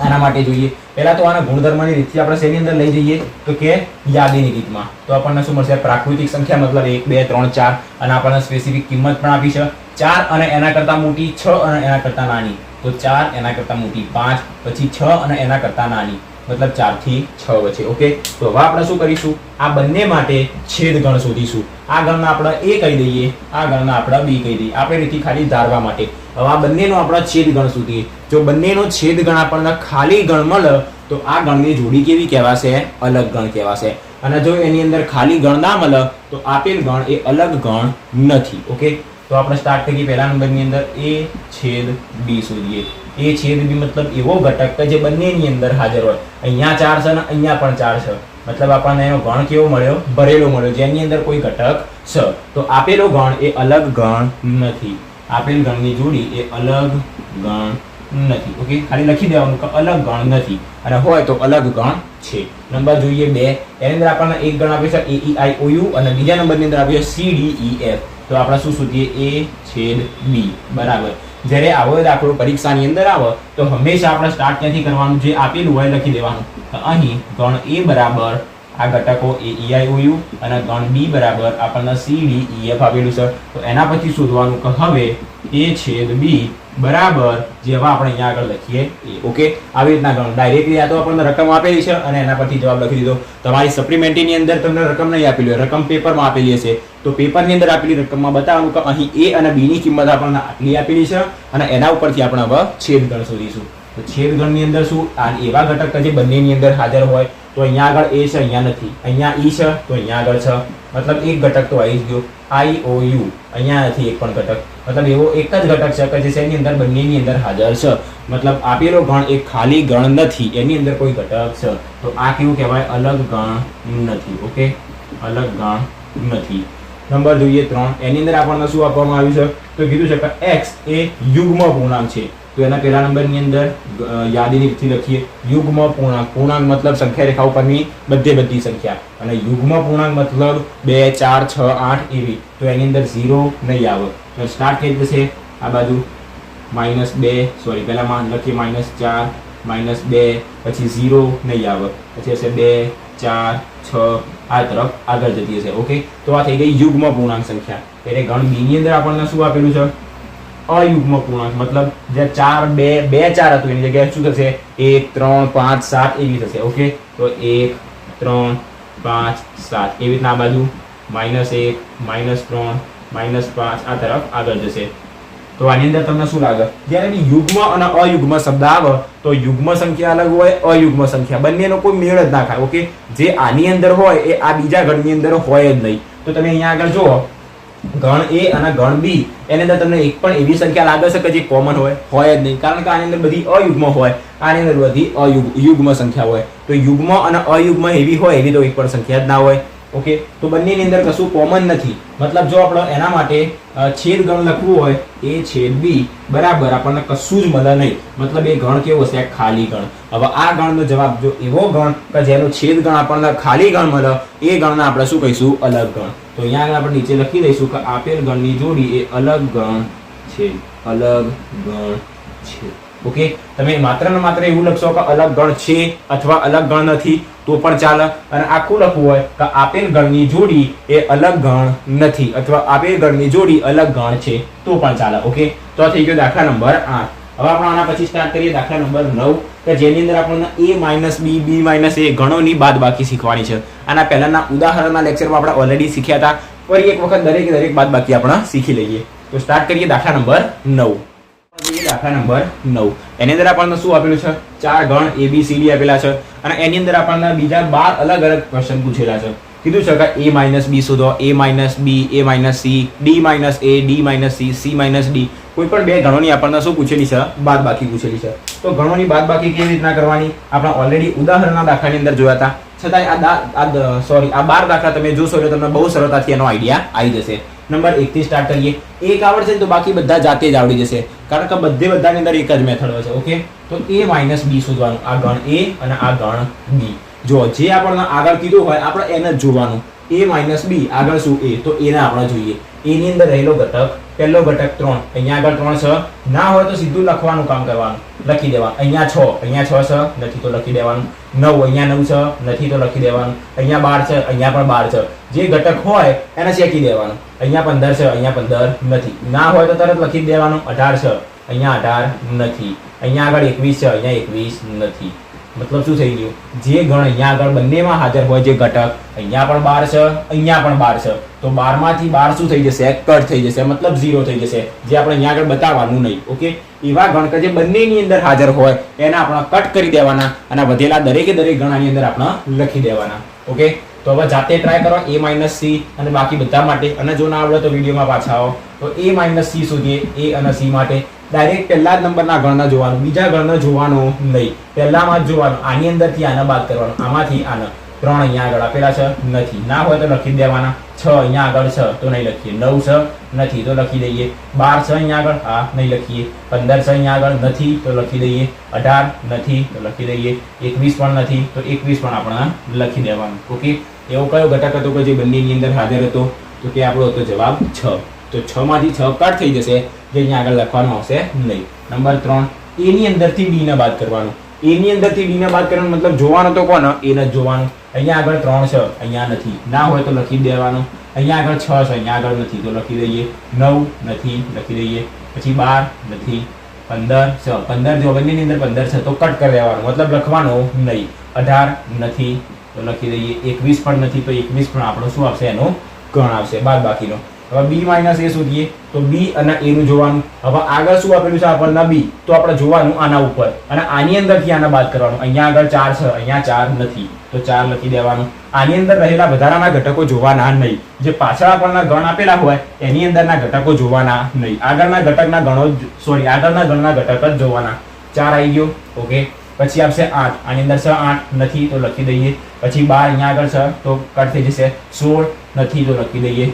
આના માટે જોઈએ. પહેલા તો આના ગુણધર્મની રીતથી આપણે શેની અંદર લઈ જઈએ? તો કે યાદીની રીતમાં. તો આપણને શું મળશે? પ્રાકૃતિક સંખ્યા મતલબ 1 2 3 4. અને આપણને સ્પેસિફિક કિંમત પણ આપી છે 4 અને એના કરતા મોટી, 6 અને એના કરતા નાની. તો 4 એના કરતા મોટી 5, પછી 6 અને એના કરતા નાની, મતલબ 4 થી 6 વચ્ચે. ઓકે, તો હવે આપણે શું કરીશું? આ બંને માટે છેદ ગણ શોધીશું. આ ગણને આપણે a કહી દઈએ, આ ગણને આપણે b કહી દઈએ, આપણે રીતથી ખાલી ધારવા માટે. હવે આ બંનેનો આપણે છેદ ગણ શોધીએ. જો બંનેનો છેદ ગણ આપણને ખાલી ગણ મળે તો આ ગણની જોડી કેવી કહેવાશે? અલગ ગણ કહેવાશે. અને જો એની અંદર ખાલી ગણ ના મળે તો આપેલ ગણ એ અલગ ગણ નથી. ઓકે, તો આપણે સ્ટાર્ટ કરીએ. પહેલા નંબરની અંદર a છેદ b શોધીએ. a છેદ b મતલબ એવો ઘટક કે જે બંનેની અંદર હાજર હોય. અહીંયા 4 છે અને અહીંયા પણ 4 છે, મતલબ આપણને એનો ગણ કેવો મળ્યો? ભરેલો મળ્યો, જેની અંદર કોઈ ઘટક છે. તો આપેલો ગણ એ અલગ ગણ નથી. આપેલ ગણની જોડી એ અલગ ગણ નથી. ઓકે, ખાલી લખી દેવાનું કે અલગ ગણ નથી, અને હોય તો અલગ ગણ છે. નંબર જોઈએ 2. એની અંદર આપણને એક ગણ આપ્યો છે a e i o u અને બીજા નંબરની અંદર આપ્યો c d e f. તો આપણે શું શોધીએ? a છેદ b બરાબર. જ્યારે આવો દાખલો પરીક્ષાની અંદર આવે તો હંમેશા આપણે સ્ટાર્ટ ક્યાંથી કરવાનું? જે આપેલું હોય લખી દેવાનું. તો અહીં ગણ a બરાબર આ ઘટકો a e i o u અને ગણ b બરાબર આપણને c d e f આપેલું છે. તો એના પછી શોધવાનું કે હવે a છેદ b બરાબર જેવા આપણે અહીંયા આગળ લખીએ એ. ઓકે, આવી રીતના ગણ ડાયરેક્ટલી આ તો આપણને રકમ આપેલી છે અને એના પરથી જવાબ લખી દીધો. તમારી સપ્લિમેન્ટરીની અંદર તમને રકમ નહીં આપેલી હોય, રકમ પેપરમાં આપેલી હશે, તો પેપરની અંદર આપેલી રકમમાં બતાવવાનું કે અહીં a અને b ની કિંમત આપણને આટલી આપેલી છે અને એના ઉપરથી આપણે હવે છેદ ગણ શોધીશું. તો છેદ ગણની અંદર શું? આ એવા ઘટક કે જે બંનેની અંદર હાજર હોય. તો અહીંયા આગળ a છે, અહીંયા નથી. અહીંયા e છે તો અહીંયા આગળ છે, મતલબ એક ઘટક તો આવી જ ગયો. i o u અહીંયા નથી એક પણ ઘટક, મતલબ એવો એક જ ઘટક છે કે જે શેની અંદર? બંનેની અંદર હાજર છે. મતલબ આપેલો ગણ એક ખાલી ગણ નથી, એની અંદર કોઈ ઘટક છે. તો આ કેવું કહેવાય? અલગ ગણ નથી. ઓકે, અલગ ગણ નથી. નંબર જોઈએ 3. એની અંદર આપણને શું આપવામાં આવ્યું છે? તો કીધું છે કે x એ યુગ્મ પૂર્ણાંક છે. તો એના પહેલા નંબરની અંદર યાદીની રીતથી લખીએ યુગ્મ પૂર્ણાંક. પૂર્ણાંક મતલબ સંખ્યા રેખા ઉપરની બધી સંખ્યા, અને યુગ્મ પૂર્ણાંક મતલબ 2 4 6 8 એવી. તો એની અંદર 0 નહીં આવે. તો સ્ટાર્ટ થઈ જશે આ બાજુ -2, સોરી પહેલામાં લખીએ -4 -2, પછી 0 નહીં આવે, પછી હશે 2 4 6 આ તરફ આગળ જતી હશે. ઓકે, તો આ થઈ ગઈ યુગ્મ પૂર્ણાંક સંખ્યા. એટલે ગણ b ની અંદર આપણને શું આપેલું છે? અયુગ્મ પૂર્ણાંક, મતલબ જે 4 2 2 4 હતું એની જગ્યાએ શું થશે? 1 3 5 7 એવી થશે. ઓકે, તો 1 3 5 7 એવી રીતના આ બાજુ -1 -3 -5 આ તરફ આગળ જશે. તો આની અંદર તમને શું લાગે? જ્યારે બી યુગ્મ અને અયુગ્મ શબ્દ આવે તો યુગ્મ સંખ્યા અલગ હોય, અયુગ્મ સંખ્યા, બંનેનો કોઈ મેળ જ ના ખાય. ઓકે, જે આની અંદર હોય એ આ બીજા ગણની અંદર હોય જ નહીં. તો તમે અહીંયા આગળ જુઓ ગણ a અને ગણ b એની અંદર તમને એક પણ એવી સંખ્યા લાગે છે કે જે કોમન હોય જ નહીં, કારણ કે આની અંદર બધી અયુગ્મ હોય, આની અંદર બધી યુગ્મ સંખ્યા હોય. તો યુગ્મ અને અયુગ્મ એવી હોય એવી તો એક પણ સંખ્યા જ ના હોય. ઓકે, તો બંનેની અંદર કશું કોમન નથી. મતલબ જો આપણે એના માટે છેદ ગણ લખવું હોય a છેદ b બરાબર આપણને કશું જ મળે નહીં. મતલબ એ ગણ કેવો હશે? ખાલી ગણ. હવે આ ગણનો જવાબ જો એવો ગણ કે જેનો છેદ ગણ આપણને ખાલી ગણ મળે એ ગણને આપણે શું કહીશું? અલગ ગણ. તો અહીંયા આગળ આપણે નીચે લખી દઈશું કે આપેલ ગણની જોડી એ અલગ ગણ છે. અલગ ગણ છે. ઓકે, તમે માત્ર ને માત્ર એવું લખશો કે અલગ ગણ છે અથવા અલગ ગણ નથી તો પણ ચાલે, અને આખું લખવું હોય કે આપેલ ગણની જોડી એ અલગ ગણ નથી અથવા આપેલ ગણની જોડી અલગ ગણ છે તો પણ ચાલે. ઓકે, તો થઈ ગયો દાખલા નંબર 8. હવે આપણે આના પછી સ્ટાર્ટ કરીએ દાખલા નંબર 9 કે જેની અંદર આપણને a - b b - a ગણોની બાદબાકી શીખવાની છે. આના પહેલાના ઉદાહરણના લેક્ચરમાં આપણે ઓલરેડી શીખ્યા હતા. ફરી એક વખત દરેક બાદબાકી આપણે શીખી લઈએ. તો સ્ટાર્ટ કરીએ દાખલા નંબર 9. દાખલા નંબર 9 એની અંદર આપણને શું આપેલું છે? 4 ગણ a b c d આપેલા છે અને એની અંદર આપણને બીજા 12 અલગ અલગ ક્વેશ્ચન પૂછેલા છે. કીધું છે કે a માઇનસ બી શોધો, a minus B, a minus C, d minus a, d minus C, c minus d. કોઈ પણ બે ગણોની આપણને શું પૂછેલી છે? બાદબાકી પૂછેલી છે. તો ગણોની બાદબાકી કેવી રીતના કરવાની આપણે ઓલરેડી ઉદાહરણના દાખલાની અંદર જોયા હતા. છતાંય આ 12 દાખલા તમે જોશો એટલે તમને બહુ સરળતાથી એનો આઈડિયા આવી જશે. નંબર 1 થી સ્ટાર્ટ કરીએ. એક આવડશે તો બાકી બધા જાતે જ આવડી જશે, કારણ કે બધાની અંદર એક જ મેથડ હોય છે. ઓકે, તો a માઇનસ બી શોધવાનું. આ ગણ a અને આ ગણ b. જો જે આપણને આગળ કીધું હોય આપણે એને જ જોવાનું. a માઇનસ બી આગળ શું a, તો a ને આપણે જોઈએ. a ની અંદર રહેલો ઘટક, પહેલો ઘટક 3, અહીંયા આગળ 3 છે, ના હોય તો સીધું લખવાનું કામ કરવાનું, લખી દેવાનું. અહીંયા 6 છે, નથી તો લખી દેવાનું. 9 અહીંયા 9 છે, નથી તો લખી દેવાનું. અહીંયા 12 છે, અહીંયા પણ 12 છે. જે ઘટક હોય એને ચેકી દેવાનું. અહીંયા 15 છે, અહીંયા 15 નથી, ના હોય તો તરત લખી દેવાનું. 18 છે, અહીંયા 18 નથી. અહીંયા આગળ 21 છે, અહીંયા 21 નથી. મતલબ શું થઈ ગયું? જે ગણ અહીંયા આગળ બંનેમાં હાજર હોય, જે ઘટક અહીંયા પણ 12 છે, અહીંયા પણ 12 છે, તો 12 માંથી 12 શું થઈ જશે? કટ થઈ જશે, મતલબ 0 થઈ જશે, જે આપણે અહીંયા આગળ બતાવવાનું નહીં. ઓકે, એવા ગણ કે જે બંનેની અંદર હાજર હોય એને આપણે કટ કરી દેવાના અને વધેલા દરેક ગણાની અંદર આપણે લખી દેવાના. ઓકે, તો હવે જાતે ટ્રાય કરો a માઇનસ સી અને બાકી બધા માટે. અને જો ના આવડે તો વિડીયોમાં પાછા આવો. તો a માઇનસ સી શોધીએ. a અને c માટે ડાયરેક્ટ પહેલા જ નંબરના ગણના જોવાનું, બીજા ગણના જોવાનું નહીં, પહેલામાં જ જોવાનું. આની અંદરથી આને બાદ કરવાનું, આમાંથી આને. 3 અહીંયા આગળ આપેલા છે, નથી, ના હોય તો લખી દેવાના. 6 અહીંયા આગળ છે તો નહીં લખીએ. 9 છે, નથી તો લખી દઈએ. 12 છે અહીંયા આગળ, હા નહીં લખીએ. 15 છે અહીંયા આગળ, નથી તો લખી દઈએ. 18 નથી તો લખી દઈએ. 21 પણ નથી તો 21 પણ આપણે લખી દેવાનું. ઓકે, એવો કયો ઘટક હતો કે જે બંનેની અંદર હાજર હતો? તો કે આપણો હતો જવાબ 6. તો 6 માંથી 6 કટ થઈ જશે, જે અહીંયા આગળ લખવાનું આવશે નહીં. નંબર 3, a ની અંદરથી b ને બાદ કરવાનું. a ની અંદરથી b ને બાદ કરવાનું મતલબ જોવાનું તો કોને? a ને જ જોવાનું. અહીંયા આગળ 3 છે, અહીંયા નથી, ના હોય તો લખી દેવાનું. અહીંયા આગળ 6 છે, અહીંયા આગળ નથી તો લખી દઈએ. 9 નથી, લખી દઈએ. પછી 12 નથી. 15 છે, 15 જો બંનેની અંદર 15 છે તો કટ કરી દેવાનું, મતલબ લખવાનું નહીં. 18 નથી તો લખી દઈએ. 21 પણ નથી તો 21 પણ આપણો શું આવશે? એનો ગણ આવશે, બાદબાકીનો. હવે b માઇનસ a શોધીએ. તો b અને a નું જોવાનું. હવે આગળ શું આપેલું છે આપણને? b, તો આપણે જોવાનું આના ઉપર અને આની અંદરથી આને બાદ કરવાનું. અહીંયા આગળ 4 છે, અહીંયા 4 નથી તો 4 લખી દેવાનું. આની અંદર રહેલા વધારાના ઘટકો જોવાના નહીં, જે પાછળ આપણના ગણ આપેલા હોય એની અંદરના ઘટકો જોવાના નહીં. આગળના ગણના ઘટક જ જોવાના. 4 આવી ગયો. ઓકે, પછી આવશે 8, આની અંદર છે 8 નથી તો લખી દઈએ. પછી 12 અહીંયા આગળ છે તો કટ થઈ જશે. 16 નથી તો લખી દઈએ.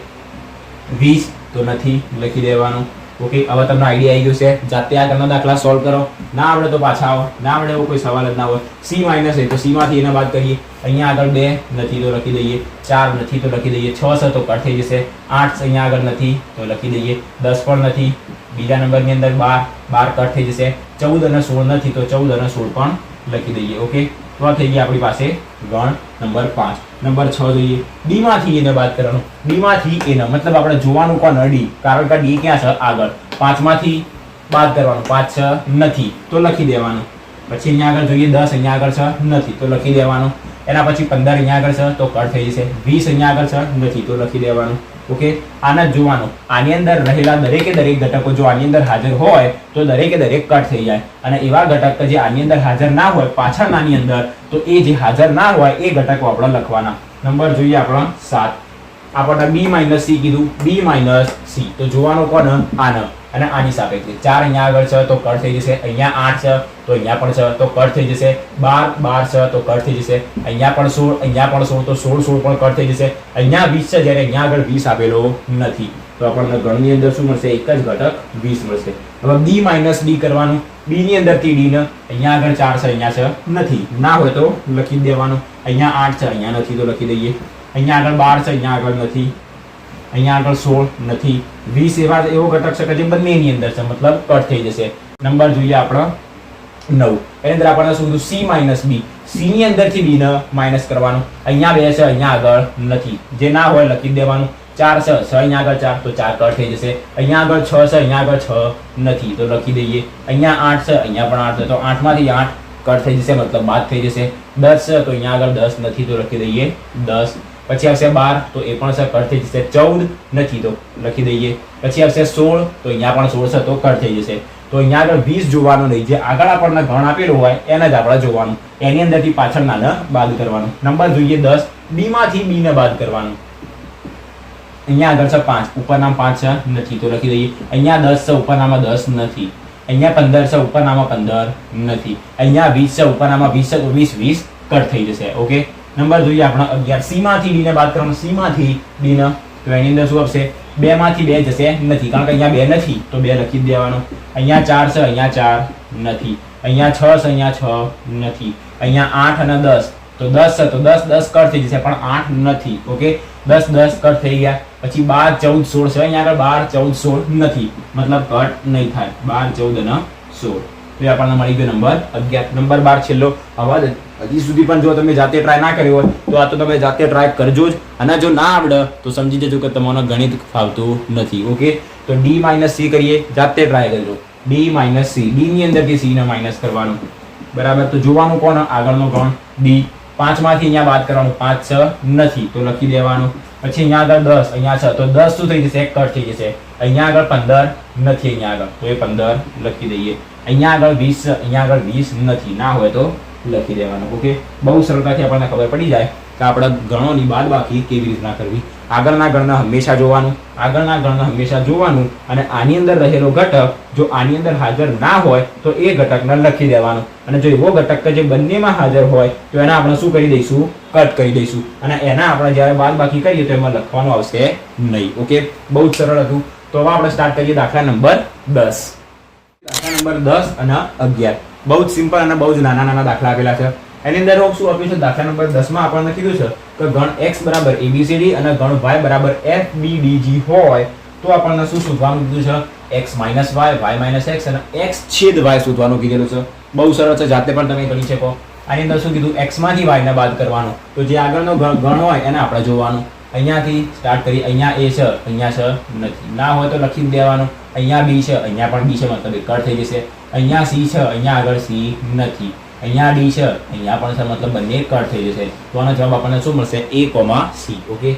20 તો નથી, લખી દેવાનું. ઓકે, હવે તમને આઈડિયા આવી ગયો છે. જાતે આ ઘરના દાખલા સોલ્વ કરો. ના આવડે તો પાછા આવો, ના આવડે એવો કોઈ સવાલ જ ના હોય. c માઇનસ a, તો c માંથી એને બાદ કરીએ. અહીંયા આગળ 2 નથી તો લખી દઈએ. 4 નથી તો લખી દઈએ. 6 છે તો કટ થઈ જશે. 8 અહીંયા આગળ નથી તો લખી દઈએ. 10 પણ નથી. બીજા નંબરની અંદર 12 કટ થઈ જશે. 14 અને 16 નથી તો 14 અને 16 પણ લખી દઈએ. ઓકે, તો આ થઈ ગઈ આપણી પાસે ગણ નંબર 5. નંબર 6 જોઈએ. d માંથી એને બાદ કરવાનું. d માંથી એને મતલબ આપણે જોવાનું કોણ? d, કારણ કે d ક્યાં છે? આગળ. 5 માંથી બાદ કરવાનું. 5 છે, નથી તો લખી દેવાનું. પછી અહીંયા આગળ જોઈએ 10 અહીંયા આગળ છે, નથી તો લખી દેવાનું. એના પછી 15 અહીંયા આગળ છે તો કટ થઈ જશે. 20 અહીંયા આગળ છે, નથી તો લખી દેવાનું. ઓકે, આને જ જોવાનું. આની અંદર રહેલા દરેક ઘટકો જો આની અંદર હાજર હોય તો દરેક કટ થઈ જાય. અને એવા ઘટક કે જે આની અંદર હાજર ના હોય પાછળનાની અંદર, તો એ જે હાજર ના હોય એ ઘટકો આપણે લખવાના. નંબર જોઈએ આપણો 7. આપણને b માઇનસ c કીધું. b માઇનસ c તો જોવાનું કોને? આને અને આની સાપેક્ષે. 4 અહીંયા આગળ છે તો કટ થઈ જશે. અહીંયા 8 છે તો અહીંયા પણ છે તો કટ થઈ જશે. 12 છે તો કટ થઈ જશે. અહીંયા પણ 16, અહીંયા પણ 16 તો 16 પણ કટ થઈ જશે. અહીંયા 20 છે, જ્યારે અહીંયા આગળ 20 આપેલો નથી તો આપણને ગણની અંદર શું મળશે? એક જ ઘટક 20 મળશે. હવે b માઇનસ d કરવાનું. b ની અંદરથી d ને અહીંયા આગળ 4 છે, અહીંયા છે, નથી, ના હોય તો લખી દેવાનું. અહીંયા 8 છે, અહીંયા નથી તો લખી દઈએ. અહીંયા આગળ 12 છે, અહીંયા આગળ નથી. અહીંયા આગળ 16 નથી. 20 એવો ઘટક છે કે જે બંનેની અંદર છે, મતલબ કટ થઈ જશે. નંબર જોઈએ આપણો 9. એની અંદર આપણને શું કીધું? c minus b. c ની અંદરથી b ને માઇનસ કરવાનું. અહીંયા 2 છે, અહીંયા આગળ નથી, જે ના હોય લખી દેવાનું. 4 છે, 6 અહીંયા આગળ 4 તો 4 કટ થઈ જશે. અહીંયા આગળ 6 છે, અહીંયા આગળ 6 નથી તો લખી દઈએ. અહીંયા 8 છે, અહીંયા પણ 8 છે તો 8 માંથી 8 કટ થઈ જશે, મતલબ બાદ થઈ જશે. 10 છે તો અહીંયા આગળ 10 નથી તો લખી દઈએ 10. પછી આવશે 12 તો એ પણ છે, કટ થઈ જશે. 14 નથી તો લખી દઈએ. પછી આવશે 16 તો અહીંયા પણ 16 છે તો કટ થઈ જશે. તો અહીંયા આગળ 20 જોવાનું નહીં, જે આગળ આપણને ગણ આપેલું હોય એને જ આપણે જોવાનું, એની અંદરથી પાછળના બાદ કરવાનું. નંબર જોઈએ 10, ડી માંથી બી ને બાદ કરવાનું. અહીંયા આગળ છે 5, ઉપરનામ 5 છે નથી તો લખી દઈએ. અહીંયા 10 છે, ઉપરનામાં 10 નથી. અહીંયા 15 છે, ઉપરનામાં 15 નથી. અહીંયા 20 છે, ઉપરનામાં 20 છે, તો 20 કટ થઈ જશે. ઓકે, નંબર જોઈએ આપણે 11, સી માંથી ડી ને બાદ કરવાનું. સી માંથી ડી ને, તો એની અંદર શું આવશે? 2 માંથી 2 જશે નથી, કારણ કે અહીંયા 2 નથી તો 2 લખી દેવાનું. અહીંયા 4 છે, અહીંયા 4 નથી. અહીંયા 6 છે, અહીંયા 6 નથી. અહીંયા 8 અને 10, તો 10 છે, તો 10 કટ થઈ જશે, પણ 8 નથી. ઓકે, 10 કટ થઈ ગયા. પછી 12 14 16 છે, અહીંયા આગળ 12 14 16 નથી, મતલબ કટ નહીં થાય. 12 14 અને 16, તો એ આપણને મળી ગયો નંબર 11. નંબર 12 છેલ્લો. અવાજ હજી સુધી પણ જો તમે જાતે ટ્રાય ના કર્યો હોય તો આ તો તમે જાતે ટ્રાય કરજો જ, અને જો ના આવડે તો સમજી જજો કે તમને ગણિત ફાવતું નથી. ઓકે, તો ડી માઇનસ સી કરીએ, જાતે ટ્રાય કરજો. ડી માઇનસ સી, ડી ની અંદરથી સી ને માઇનસ કરવાનું. બરાબર, તો જોવાનું કોણ? આગળનો ગણ ડી. 5 માંથી અહીંયા બાદ કરવાનું. 5 6 નથી તો લખી દેવાનું. પછી અહીંયા આગળ 10, અહીંયા 6, તો 10 શું થઈ જશે? કટ થઈ જશે. અહીંયા આગળ 15 નથી, અહીંયા આગળ તો એ 15 લખી દઈએ. અહીંયા આગળ 20 છે, અહીંયા આગળ 20 નથી, ના હોય તો લખી દેવાનું. ઓકે, બહુ સરળતાથી આપણને ખબર પડી જાય કે આપણે ગણોની બાદબાકી કેવી રીતના કરવી. આગળના ગણને હંમેશા જોવાનું, આગળના ગણને હંમેશા જોવાનું, અને આની અંદર રહેલો ઘટક જો આની અંદર હાજર ના હોય તો એ ઘટકને લખી દેવાનું, અને જો એવો ઘટક કે જે બંનેમાં હાજર હોય તો એના આપણે શું કરી દઈશું? કટ કરી દઈશું, અને એના આપણે જ્યારે બાદબાકી કરીએ તો એમાં લખવાનું આવશે નહીં. ઓકે, બહુ જ સરળ હતું. તો હવે આપણે સ્ટાર્ટ કરીએ દાખલા નંબર 10. દાખલા નંબર 10 અને 11 બહુ જ સિમ્પલ અને બહુ જ નાના નાના દાખલા આપેલા છે. એની અંદર શું આપ્યું છે? દાખલા નંબર 10 માં આપણને કીધું છે કે ગણ x બરાબર abcd અને ગણ y બરાબર fbdg હોય તો આપણને શું શોધવાનું કીધું છે? x minus y, y minus x અને x છેદ y શોધવાનું કીધેલું છે. બહુ સરળ છે, જાતે પણ તમે કરી શકો. આની અંદર શું કીધું? x માંથી y ને બાદ કરવાનું, તો જે આગળનો ગણ હોય એને આપણે જોવાનું. અહીંયાથી સ્ટાર્ટ કરી. અહીંયા a છે, અહીંયા છે નથી, ના હોય તો લખી દેવાનું. અહીંયા b છે, અહીંયા પણ b છે, મતલબ એ કટ થઈ જશે. અહીંયા c છે, અહીંયા આગળ c નથી. અહીંયા d છે, અહીંયા પણ છે, મતલબ બંને કટ થઈ જશે. તો આનો જવાબ આપણને શું મળશે? a, c. Okay,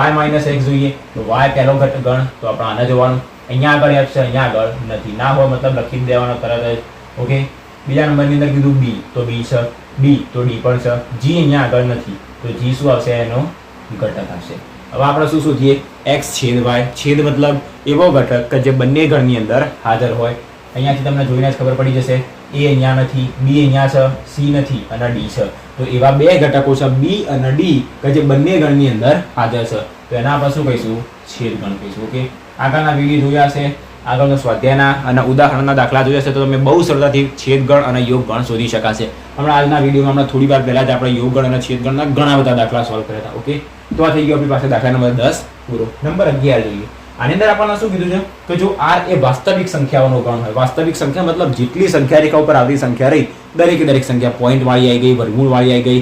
y minus x જોઈએ તો y પહેલો ગણ, તો આપણે આને જોવાનું. અહીંયા આગળ f છે, અહીંયા આગળ નથી, ના હોય મતલબ લખી દેવાનો તરત જ. ઓકે, બીજા નંબરની અંદર કીધું b, તો b છે, d તો d પણ છે, g અહીંયા આગળ નથી તો g શું આવશે? એનો ઘટક આવશે. હવે આપણે શું શોધીએ? x છેદ y. છેદ મતલબ એવો ઘટક કે જે બંને ગણની અંદર હાજર હોય. અહીંયાથી તમને જોઈને જ ખબર પડી જશે. a અહીંયા નથી, b અહીંયા છે, c નથી અને d છે, તો એવા બે ઘટકો છે b અને d કે જે બંને ગણની અંદર હાજર છે, તો એના આપણે શું કહીશું? છેદ ગણ કહીશું. ઓકે, આગળના વિડીયો જોયા છે, આગળનો સ્વાધ્યાયના અને ઉદાહરણના દાખલા જોયા છે, તો તમે બહુ સરળતાથી છેદ ગણ અને યોગ ગણ શોધી શકાશે. હમણાં આજના વિડીયોમાં હમણાં થોડી વાર પહેલા જ આપણે યોગ ગણ અને છેદ ગણના ઘણા બધા દાખલા સોલ્વ કર્યા હતા. ઓકે, તો આ થઈ ગયો આપણી પાસે દાખલા નંબર 10 પૂરો. નંબર 11 જોઈએ. આની અંદર આપણને શું કીધું છે કે જો r એ વાસ્તવિક સંખ્યાઓનો ગણ હોય. વાસ્તવિક સંખ્યા મતલબ જેટલી સંખ્યા રેખા ઉપર આવતી સંખ્યા રહી, દરેક સંખ્યા પોઈન્ટ વાળી આવી ગઈ, વર્ગમૂળ વાળી આવી ગઈ,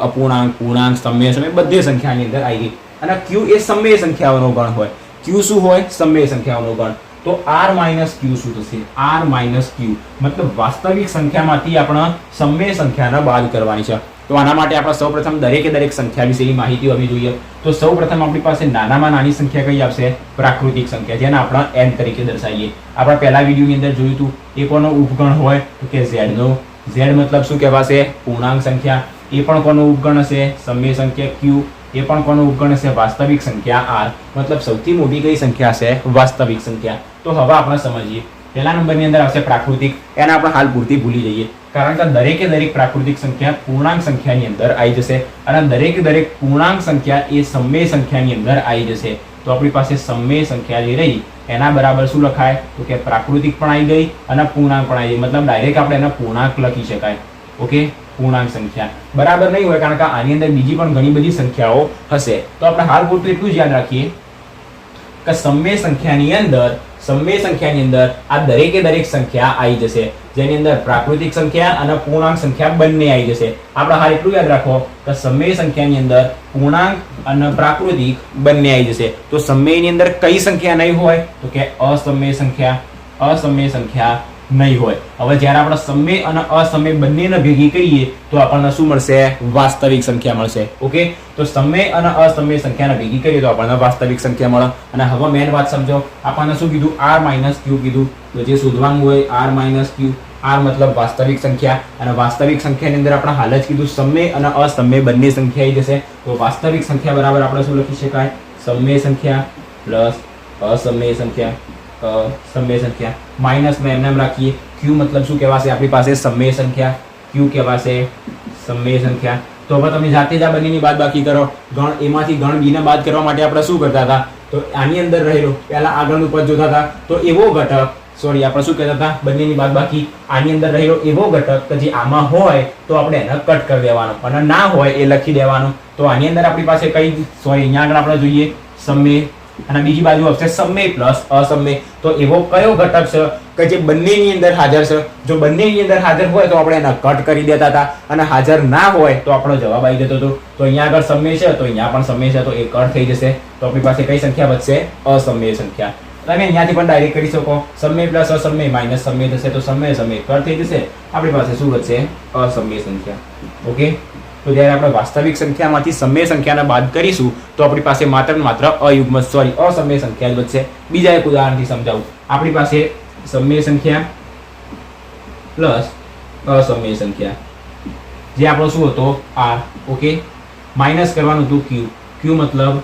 અપૂર્ણાંક, પૂર્ણાંક, સમય બધી સંખ્યાની અંદર આવી ગઈ. અને q એ સમય સંખ્યાઓનો ગણ હોય. q શું હોય? સમય સંખ્યાઓનો ગણ. તો r માઇનસ q શું થશે? r માઇનસ q મતલબ વાસ્તવિક સંખ્યામાંથી આપણે સમય સંખ્યાને બાદ કરવાની છે. તો આના માટે આપણે સૌપ્રથમ દરેક સંખ્યા વિશેની માહિતી હોવી જોઈએ. તો સૌપ્રથમ આપણી પાસે નાનામાં નાની સંખ્યા કઈ આવશે? પ્રાકૃતિક સંખ્યા, જેને આપણે n તરીકે દર્શાવીએ. આપણે પહેલા વિડીયોની અંદર જોયું હતું એ કોનો ઉપગણ હોય તો કે z નો. z મતલબ શું કહેવાશે? પૂર્ણાંક સંખ્યા. એ પણ કોનો ઉપગણ હશે? સમય સંખ્યા q. એ પણ કોનો ઉપગણ હશે? વાસ્તવિક સંખ્યા r. મતલબ સૌથી મોટી કઈ સંખ્યા છે? વાસ્તવિક સંખ્યા. તો હવે આપણે સમજીએ. પહેલા નંબરની અંદર આવશે પ્રાકૃતિક. એને આપણે હાલ પૂરતી ભૂલી જઈએ, કારણ કે દરેક પ્રાકૃતિક સંખ્યા પૂર્ણાંક સંખ્યાની અંદર આવી જશે, અને દરેક પૂર્ણાંક સંખ્યા એ સમય સંખ્યાની અંદર આવી જશે. તો આપણી પાસે સમય સંખ્યા જે રહી એના બરાબર શું લખાય? તો કે પ્રાકૃતિક પણ આવી ગઈ અને પૂર્ણાંક પણ આવી ગઈ. મતલબ ડાયરેક્ટ આપણે એના પૂર્ણાંક લખી શકાય. ઓકે, પૂર્ણાંક સંખ્યા બરાબર નહીં હોય, કારણ કે આની અંદર બીજી પણ ઘણી બધી સંખ્યાઓ હશે. તો આપણે હાલ પૂરતું એટલું જ યાદ રાખીએ કે સમય સંખ્યાની અંદર આ દરેક સંખ્યા આવી જશે, જેની અંદર પ્રાકૃતિક સંખ્યા અને પૂર્ણાંક સંખ્યા બંને આવી જશે. આપણે હાલ એટલું યાદ રાખો કે સમય સંખ્યાની અંદર પૂર્ણાંક અને પ્રાકૃતિક બંને આવી જશે. તો સમયની અંદર કઈ સંખ્યા નહીં હોય? તો કે અસમય સંખ્યા. નહીં હોય. હવે જ્યારે આપણે સમય અને અસમય બંનેને ભેગી કરીએ તો આપણને શું મળશે? વાસ્તવિક સંખ્યા મળશે. ઓકે, તો સમય અને અસમય સંખ્યાને ભેગી કરીએ તો આપણને વાસ્તવિક સંખ્યા મળે. અને હવે મેન વાત સમજો, આપણને શું કીધું? r - q કીધું. તો જે શોધવાનું હોય r - q, r મતલબ વાસ્તવિક સંખ્યા, અને વાસ્તવિક સંખ્યાની અંદર આપણે હાલ જ કીધું સમય અને અસમય બંને સંખ્યા આવી જશે. તો વાસ્તવિક સંખ્યા બરાબર આપણે શું લખી શકાય? સમય સંખ્યા પ્લસ અસમય સંખ્યા માઇનસમાં એમને એમ રાખીએ. q મતલબ શું કહેવાશે? આપણી પાસે સમય સંખ્યા, q કહેવાશે સમય સંખ્યા. તો હવે તમે જાતે જ આ બંનેની બાદબાકી કરો. ગણ એમાંથી ગણ b ને બાદ કરવા માટે આપણે શું કરતા હતા? તો આની અંદર રહેલો પહેલા આગળનું પદ જોતા હતા. તો એવો ઘટક, સોરી આપણે શું કહેતા હતા? બંનેની બાદબાકી. આની અંદર રહેલો એવો ઘટક કે જે આમાં હોય તો આપણે એને કટ કરી દેવાનો, અને ના હોય એ લખી દેવાનો. તો આની અંદર આપણી પાસે કઈ, સોરી અહીંયા આગળ આપણે જોઈએ સમય, અને બીજી બાજુ આવશે સમય પ્લસ અસમય. તો એવો કયો ઘટક છે કે જે બંનેની અંદર હાજર છે? જો બંનેની અંદર હાજર હોય તો આપણે એને કટ કરી દેતા હતા, અને હાજર ના હોય તો આપણો જવાબ આવી જતો હતો. તો અહીંયા આગળ સમય છે તો અહીંયા પણ સમય છે, તો એ કટ થઈ જશે. તો આપણી પાસે કઈ સંખ્યા વધશે? અસમય સંખ્યા. તમે અહીંયાથી પણ ડાયરેક્ટ કરી શકો. સમય પ્લસ અસમય માઇનસ સમય થશે, તો સમય કટ થઈ જશે. આપણી પાસે શું વધશે? અસમય સંખ્યા. ઓકે, તો જ્યારે આપણે વાસ્તવિક સંખ્યામાંથી સમય સંખ્યાને બાદ કરીશું તો આપણી પાસે માત્ર અયુગ્મ, સોરી અસમય સંખ્યા જ વધશે. બીજા એક ઉદાહરણથી સમજાવું. આપણી પાસે સમય સંખ્યા પ્લસ અસમય સંખ્યા, જે આપણો શું હતો? r. ઓકે, માઇનસ કરવાનું હતું q મતલબ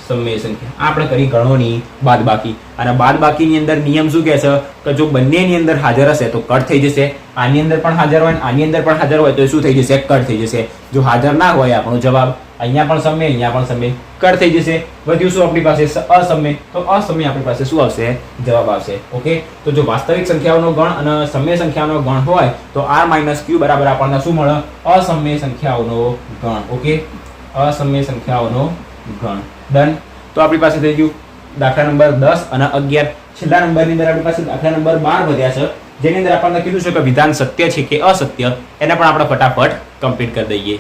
સમય સંખ્યા. આપણે કરી ગણોની બાદબાકી, અને બાદબાકીની અંદર નિયમ શું કહે છે કે જો બંનેની અંદર હાજર હશે તો કટ થઈ જશે. આની અંદર પણ હાજર હોય, આની અંદર પણ હાજર હોય તો શું થઈ જશે? કટ થઈ જશે. જો હાજર ના હોય આપણો જવાબ અહીંયા પણ સમય, અહીંયા પણ સમય, કટ થઈ જશે. વધ્યું શું આપણી પાસે? અસમય. તો અસમય આપણી પાસે શું આવશે? જવાબ આવશે. ઓકે, તો જો વાસ્તવિક સંખ્યાઓનો ગણ અને સમય સંખ્યાનો ગણ હોય તો r - q બરાબર આપણને શું મળે? અસમય સંખ્યાઓનો ગણ. ઓકે, અસમય સંખ્યાઓનો ગણ. ડન. તો આપણી પાસે થઈ ગયું દાખલા નંબર 10 અને 11. છેલ્લા નંબરની અંદર આપણી પાસે દાખલા નંબર 12 વધ્યા છે, જેની અંદર આપણને કીધું છે કે વિધાન સત્ય છે કે અસત્ય. એને પણ આપણે ફટાફટ કમ્પ્લીટ કરી દઈએ.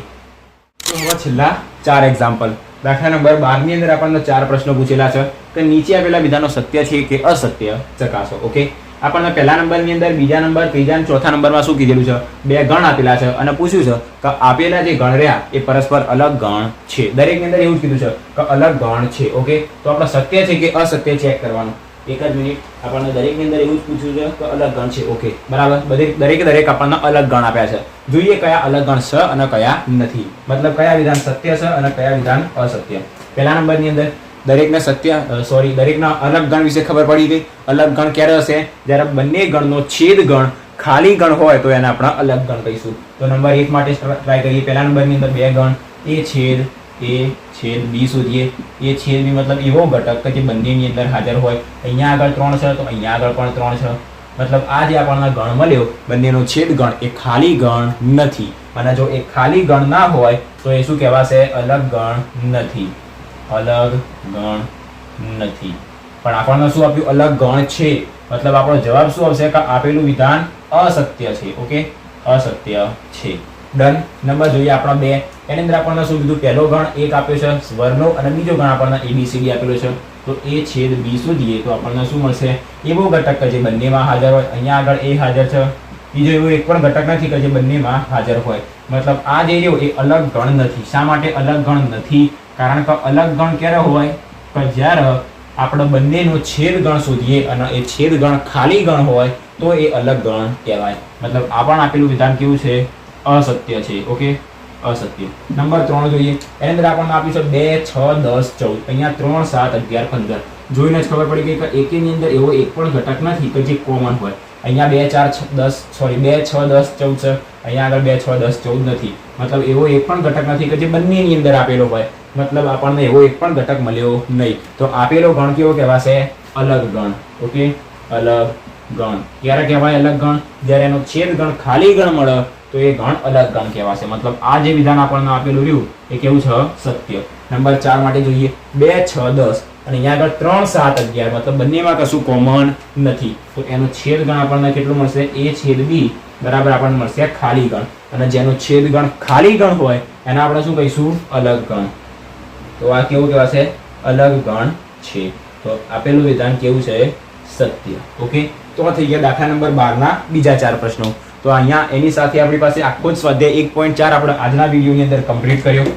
તો હવે છેલ્લા 4 એક્ઝામ્પલ. દાખલા નંબર 12 ની અંદર આપણને 4 પ્રશ્નો પૂછેલા છે કે નીચે આપેલા વિધાનો સત્ય છે કે અસત્ય ચકાસો. ઓકે, આપણને પહેલા નંબરની અંદર, બીજા નંબર, ત્રીજા અને ચોથા નંબરમાં શું કીધેલું છે? 2 ગણ આપેલા છે, અને પૂછ્યું છે કે આપેલા જે ગણ રહ્યા એ પરસ્પર અલગ ગણ છે. દરેકની અંદર એવું જ કીધું છે કે અલગ ગણ છે. ઓકે, તો આપણે સત્ય છે કે અસત્ય ચેક કરવાનું. એક જ મિનિટ. આપણને દરેકની અંદર એવું જ પૂછ્યું છે કે અલગ ગણ છે. ઓકે, બરાબર. દરેક આપણને અલગ ગણ આપ્યા છે. જોઈએ કયા અલગ ગણ છે અને કયા નથી. મતલબ કયા વિધાન સત્ય છે અને કયા વિધાન અસત્ય. પહેલા નંબરની અંદર દરેકને દરેકના અલગ ગણ વિશે ખબર પડી ગઈ. અલગ ગણ ક્યારે હશે? જ્યારે બંને ગણનો છેદ ગણ ખાલી ગણ હોય તો એને આપણે અલગ ગણ કહીશું. તો નંબર 1 માટે ટ્રાય કરીએ. પહેલા નંબરની અંદર 2 ગણ, a છેદ b શોધીએ. a છેદ b મતલબ એવો ઘટક કે જે બંનેની અંદર હાજર હોય. અહીંયા આગળ 3 છે તો અહીંયા આગળ પણ 3 છે. મતલબ આ જે આપણને ગણ મળ્યો બંનેનો છેદ ગણ એ ખાલી ગણ નથી. અને જો એ ખાલી ગણ ના હોય તો એ શું કહેવાશે? અલગ ગણ નથી. અલગ ગણ નથી. પણ આપણને શું આપ્યું? અલગ ગણ છે. મતલબ આપણો જવાબ શું આવશે? કે આપેલું વિધાન અસત્ય છે. ઓકે, અસત્ય છે. ડન. નંબર જોઈએ આપણો 2. એની અંદર આપણને શું કીધું? પહેલો ગણ 1 આપ્યો છે સ્વરનો, અને બીજો ગણ આપણને ABCD આપેલો છે. તો a છેદ b શોધીએ તો આપણને શું મળશે? એવો ઘટક કે જે બંનેમાં હાજર હોય. અહીંયા આગળ a હાજર છે. બીજો એવો એક પણ ઘટક નથી કે જે બંનેમાં હાજર હોય. મતલબ આ જે રહ્યો એ અલગ ગણ નથી. શા માટે અલગ ગણ નથી? કારણ કે અલગ ગણ ક્યારે હોય? કે જ્યારે આપણે બંનેનો છેદ ગણ શોધીએ અને એ છેદ ગણ ખાલી ગણ હોય તો એ અલગ ગણ કહેવાય. મતલબ આ પણ આપેલું વિધાન કેવું છે? અસત્ય છે. ઓકે, અસત્ય. નંબર 3 જોઈએ. એની અંદર આપણને આપ્યું છે 2 6 10 14. અહીંયા 3 7 11 15. જોઈને જ ખબર પડી ગઈ કે એકેની અંદર એવો એક પણ ઘટક નથી કે જે કોમન હોય. અહીંયા 2 6 10 14 છે. અહીંયા આગળ 2 6 10 14 નથી. મતલબ એવો એક પણ ઘટક નથી કે જે બંનેની અંદર આપેલો હોય. મતલબ આપણને એવો એક પણ ઘટક મળ્યો નહીં. તો આપેલો ગણ કેવો કહેવાશે? અલગ ગણ. ઓકે, અલગ ગણ. ક્યારે કહેવાય અલગ ગણ? જ્યારે એનો છેદ ગણ ખાલી ગણ મળે તો એ ગણ અલગ ગણ કહેવાશે. મતલબ આ જે વિધાન આપણને આપેલું રહ્યું એ કેવું છે? સત્ય. નંબર 4 માટે જોઈએ. 2 6 10 અને અહીંયા આગળ 3 7 11. મતલબ બંનેમાં કશું કોમન નથી. તો એનો છેદ ગણ આપણને કેટલું મળશે? a છેદ b બરાબર આપણને મળશે ખાલી ગણ. અને જેનો છેદ ગણ ખાલી ગણ હોય એને આપણે શું કહીશું? અલગ ગણ. તો આ કેવું કહેવાશે? અલગ ગણ છે. તો આપેલું વિધાન કેવું છે? સત્ય. ઓકે, તો આ થઈ ગયા દાખલા નંબર 12 ના બીજા 4 પ્રશ્નો. તો અહીંયા એની સાથે આપણી પાસે આખો જ સ્વાધ્યાય 1.4 આપણે આજના વિડીયોની અંદર કમ્પ્લીટ કર્યો.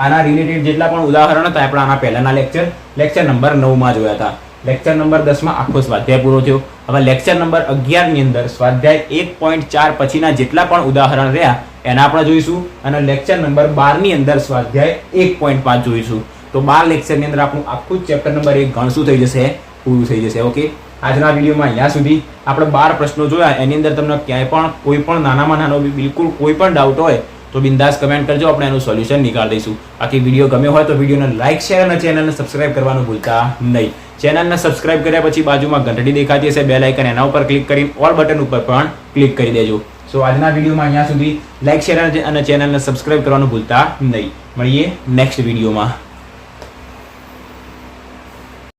આના રિલેટેડ જેટલા પણ ઉદાહરણ હતા આપણે આના પહેલાના લેક્ચર નંબર 9 માં જોયા હતા. લેક્ચર નંબર 10 માં આખો સ્વાધ્યાય પૂરો થયો. હવે લેક્ચર નંબર 11 ની અંદર સ્વાધ્યાય 1.4 પછીના જેટલા પણ ઉદાહરણ રહ્યા એના આપણે જોઈશું અને લેક્ચર નંબર 12 ની અંદર સ્વાધ્યાય 1.5 જોઈશું. તો 12 લેક્ચરની અંદર આપણું આખું ચેપ્ટર નંબર 1 ગણ શું થઈ જશે? પૂરું થઈ જશે. ઓકે, આજના વિડીયોમાં અહીંયા સુધી આપણે 12 પ્રશ્નો જોયા. એની અંદર તમને ક્યાંય પણ કોઈ પણ નાનામાં નાનો બિલકુલ કોઈ પણ ડાઉટ હોય તો બિંદાસ કમેન્ટ કરજો, આપણે એનું સોલ્યુશન નીકાળી દઈશું. બાકી વિડીયો ગમ્યો હોય તો વિડીયોને લાઈક, શેર અને ચેનલને સબસ્ક્રાઇબ કરવાનું ભૂલતા નહીં. ચેનલને સબસ્ક્રાઇબ કર્યા પછી બાજુમાં ઘંટડી દેખાતી હશે બેલ આઇકન, એના ઉપર ક્લિક કરીને ઓલ બટન ઉપર પણ ક્લિક કરી દેજો. સો આજના વિડીયોમાં અહીંયા સુધી. લાઈક, શેર અને ચેનલને સબસ્ક્રાઇબ કરવાનું ભૂલતા નહીં. મળીએ નેક્સ્ટ વિડીયોમાં.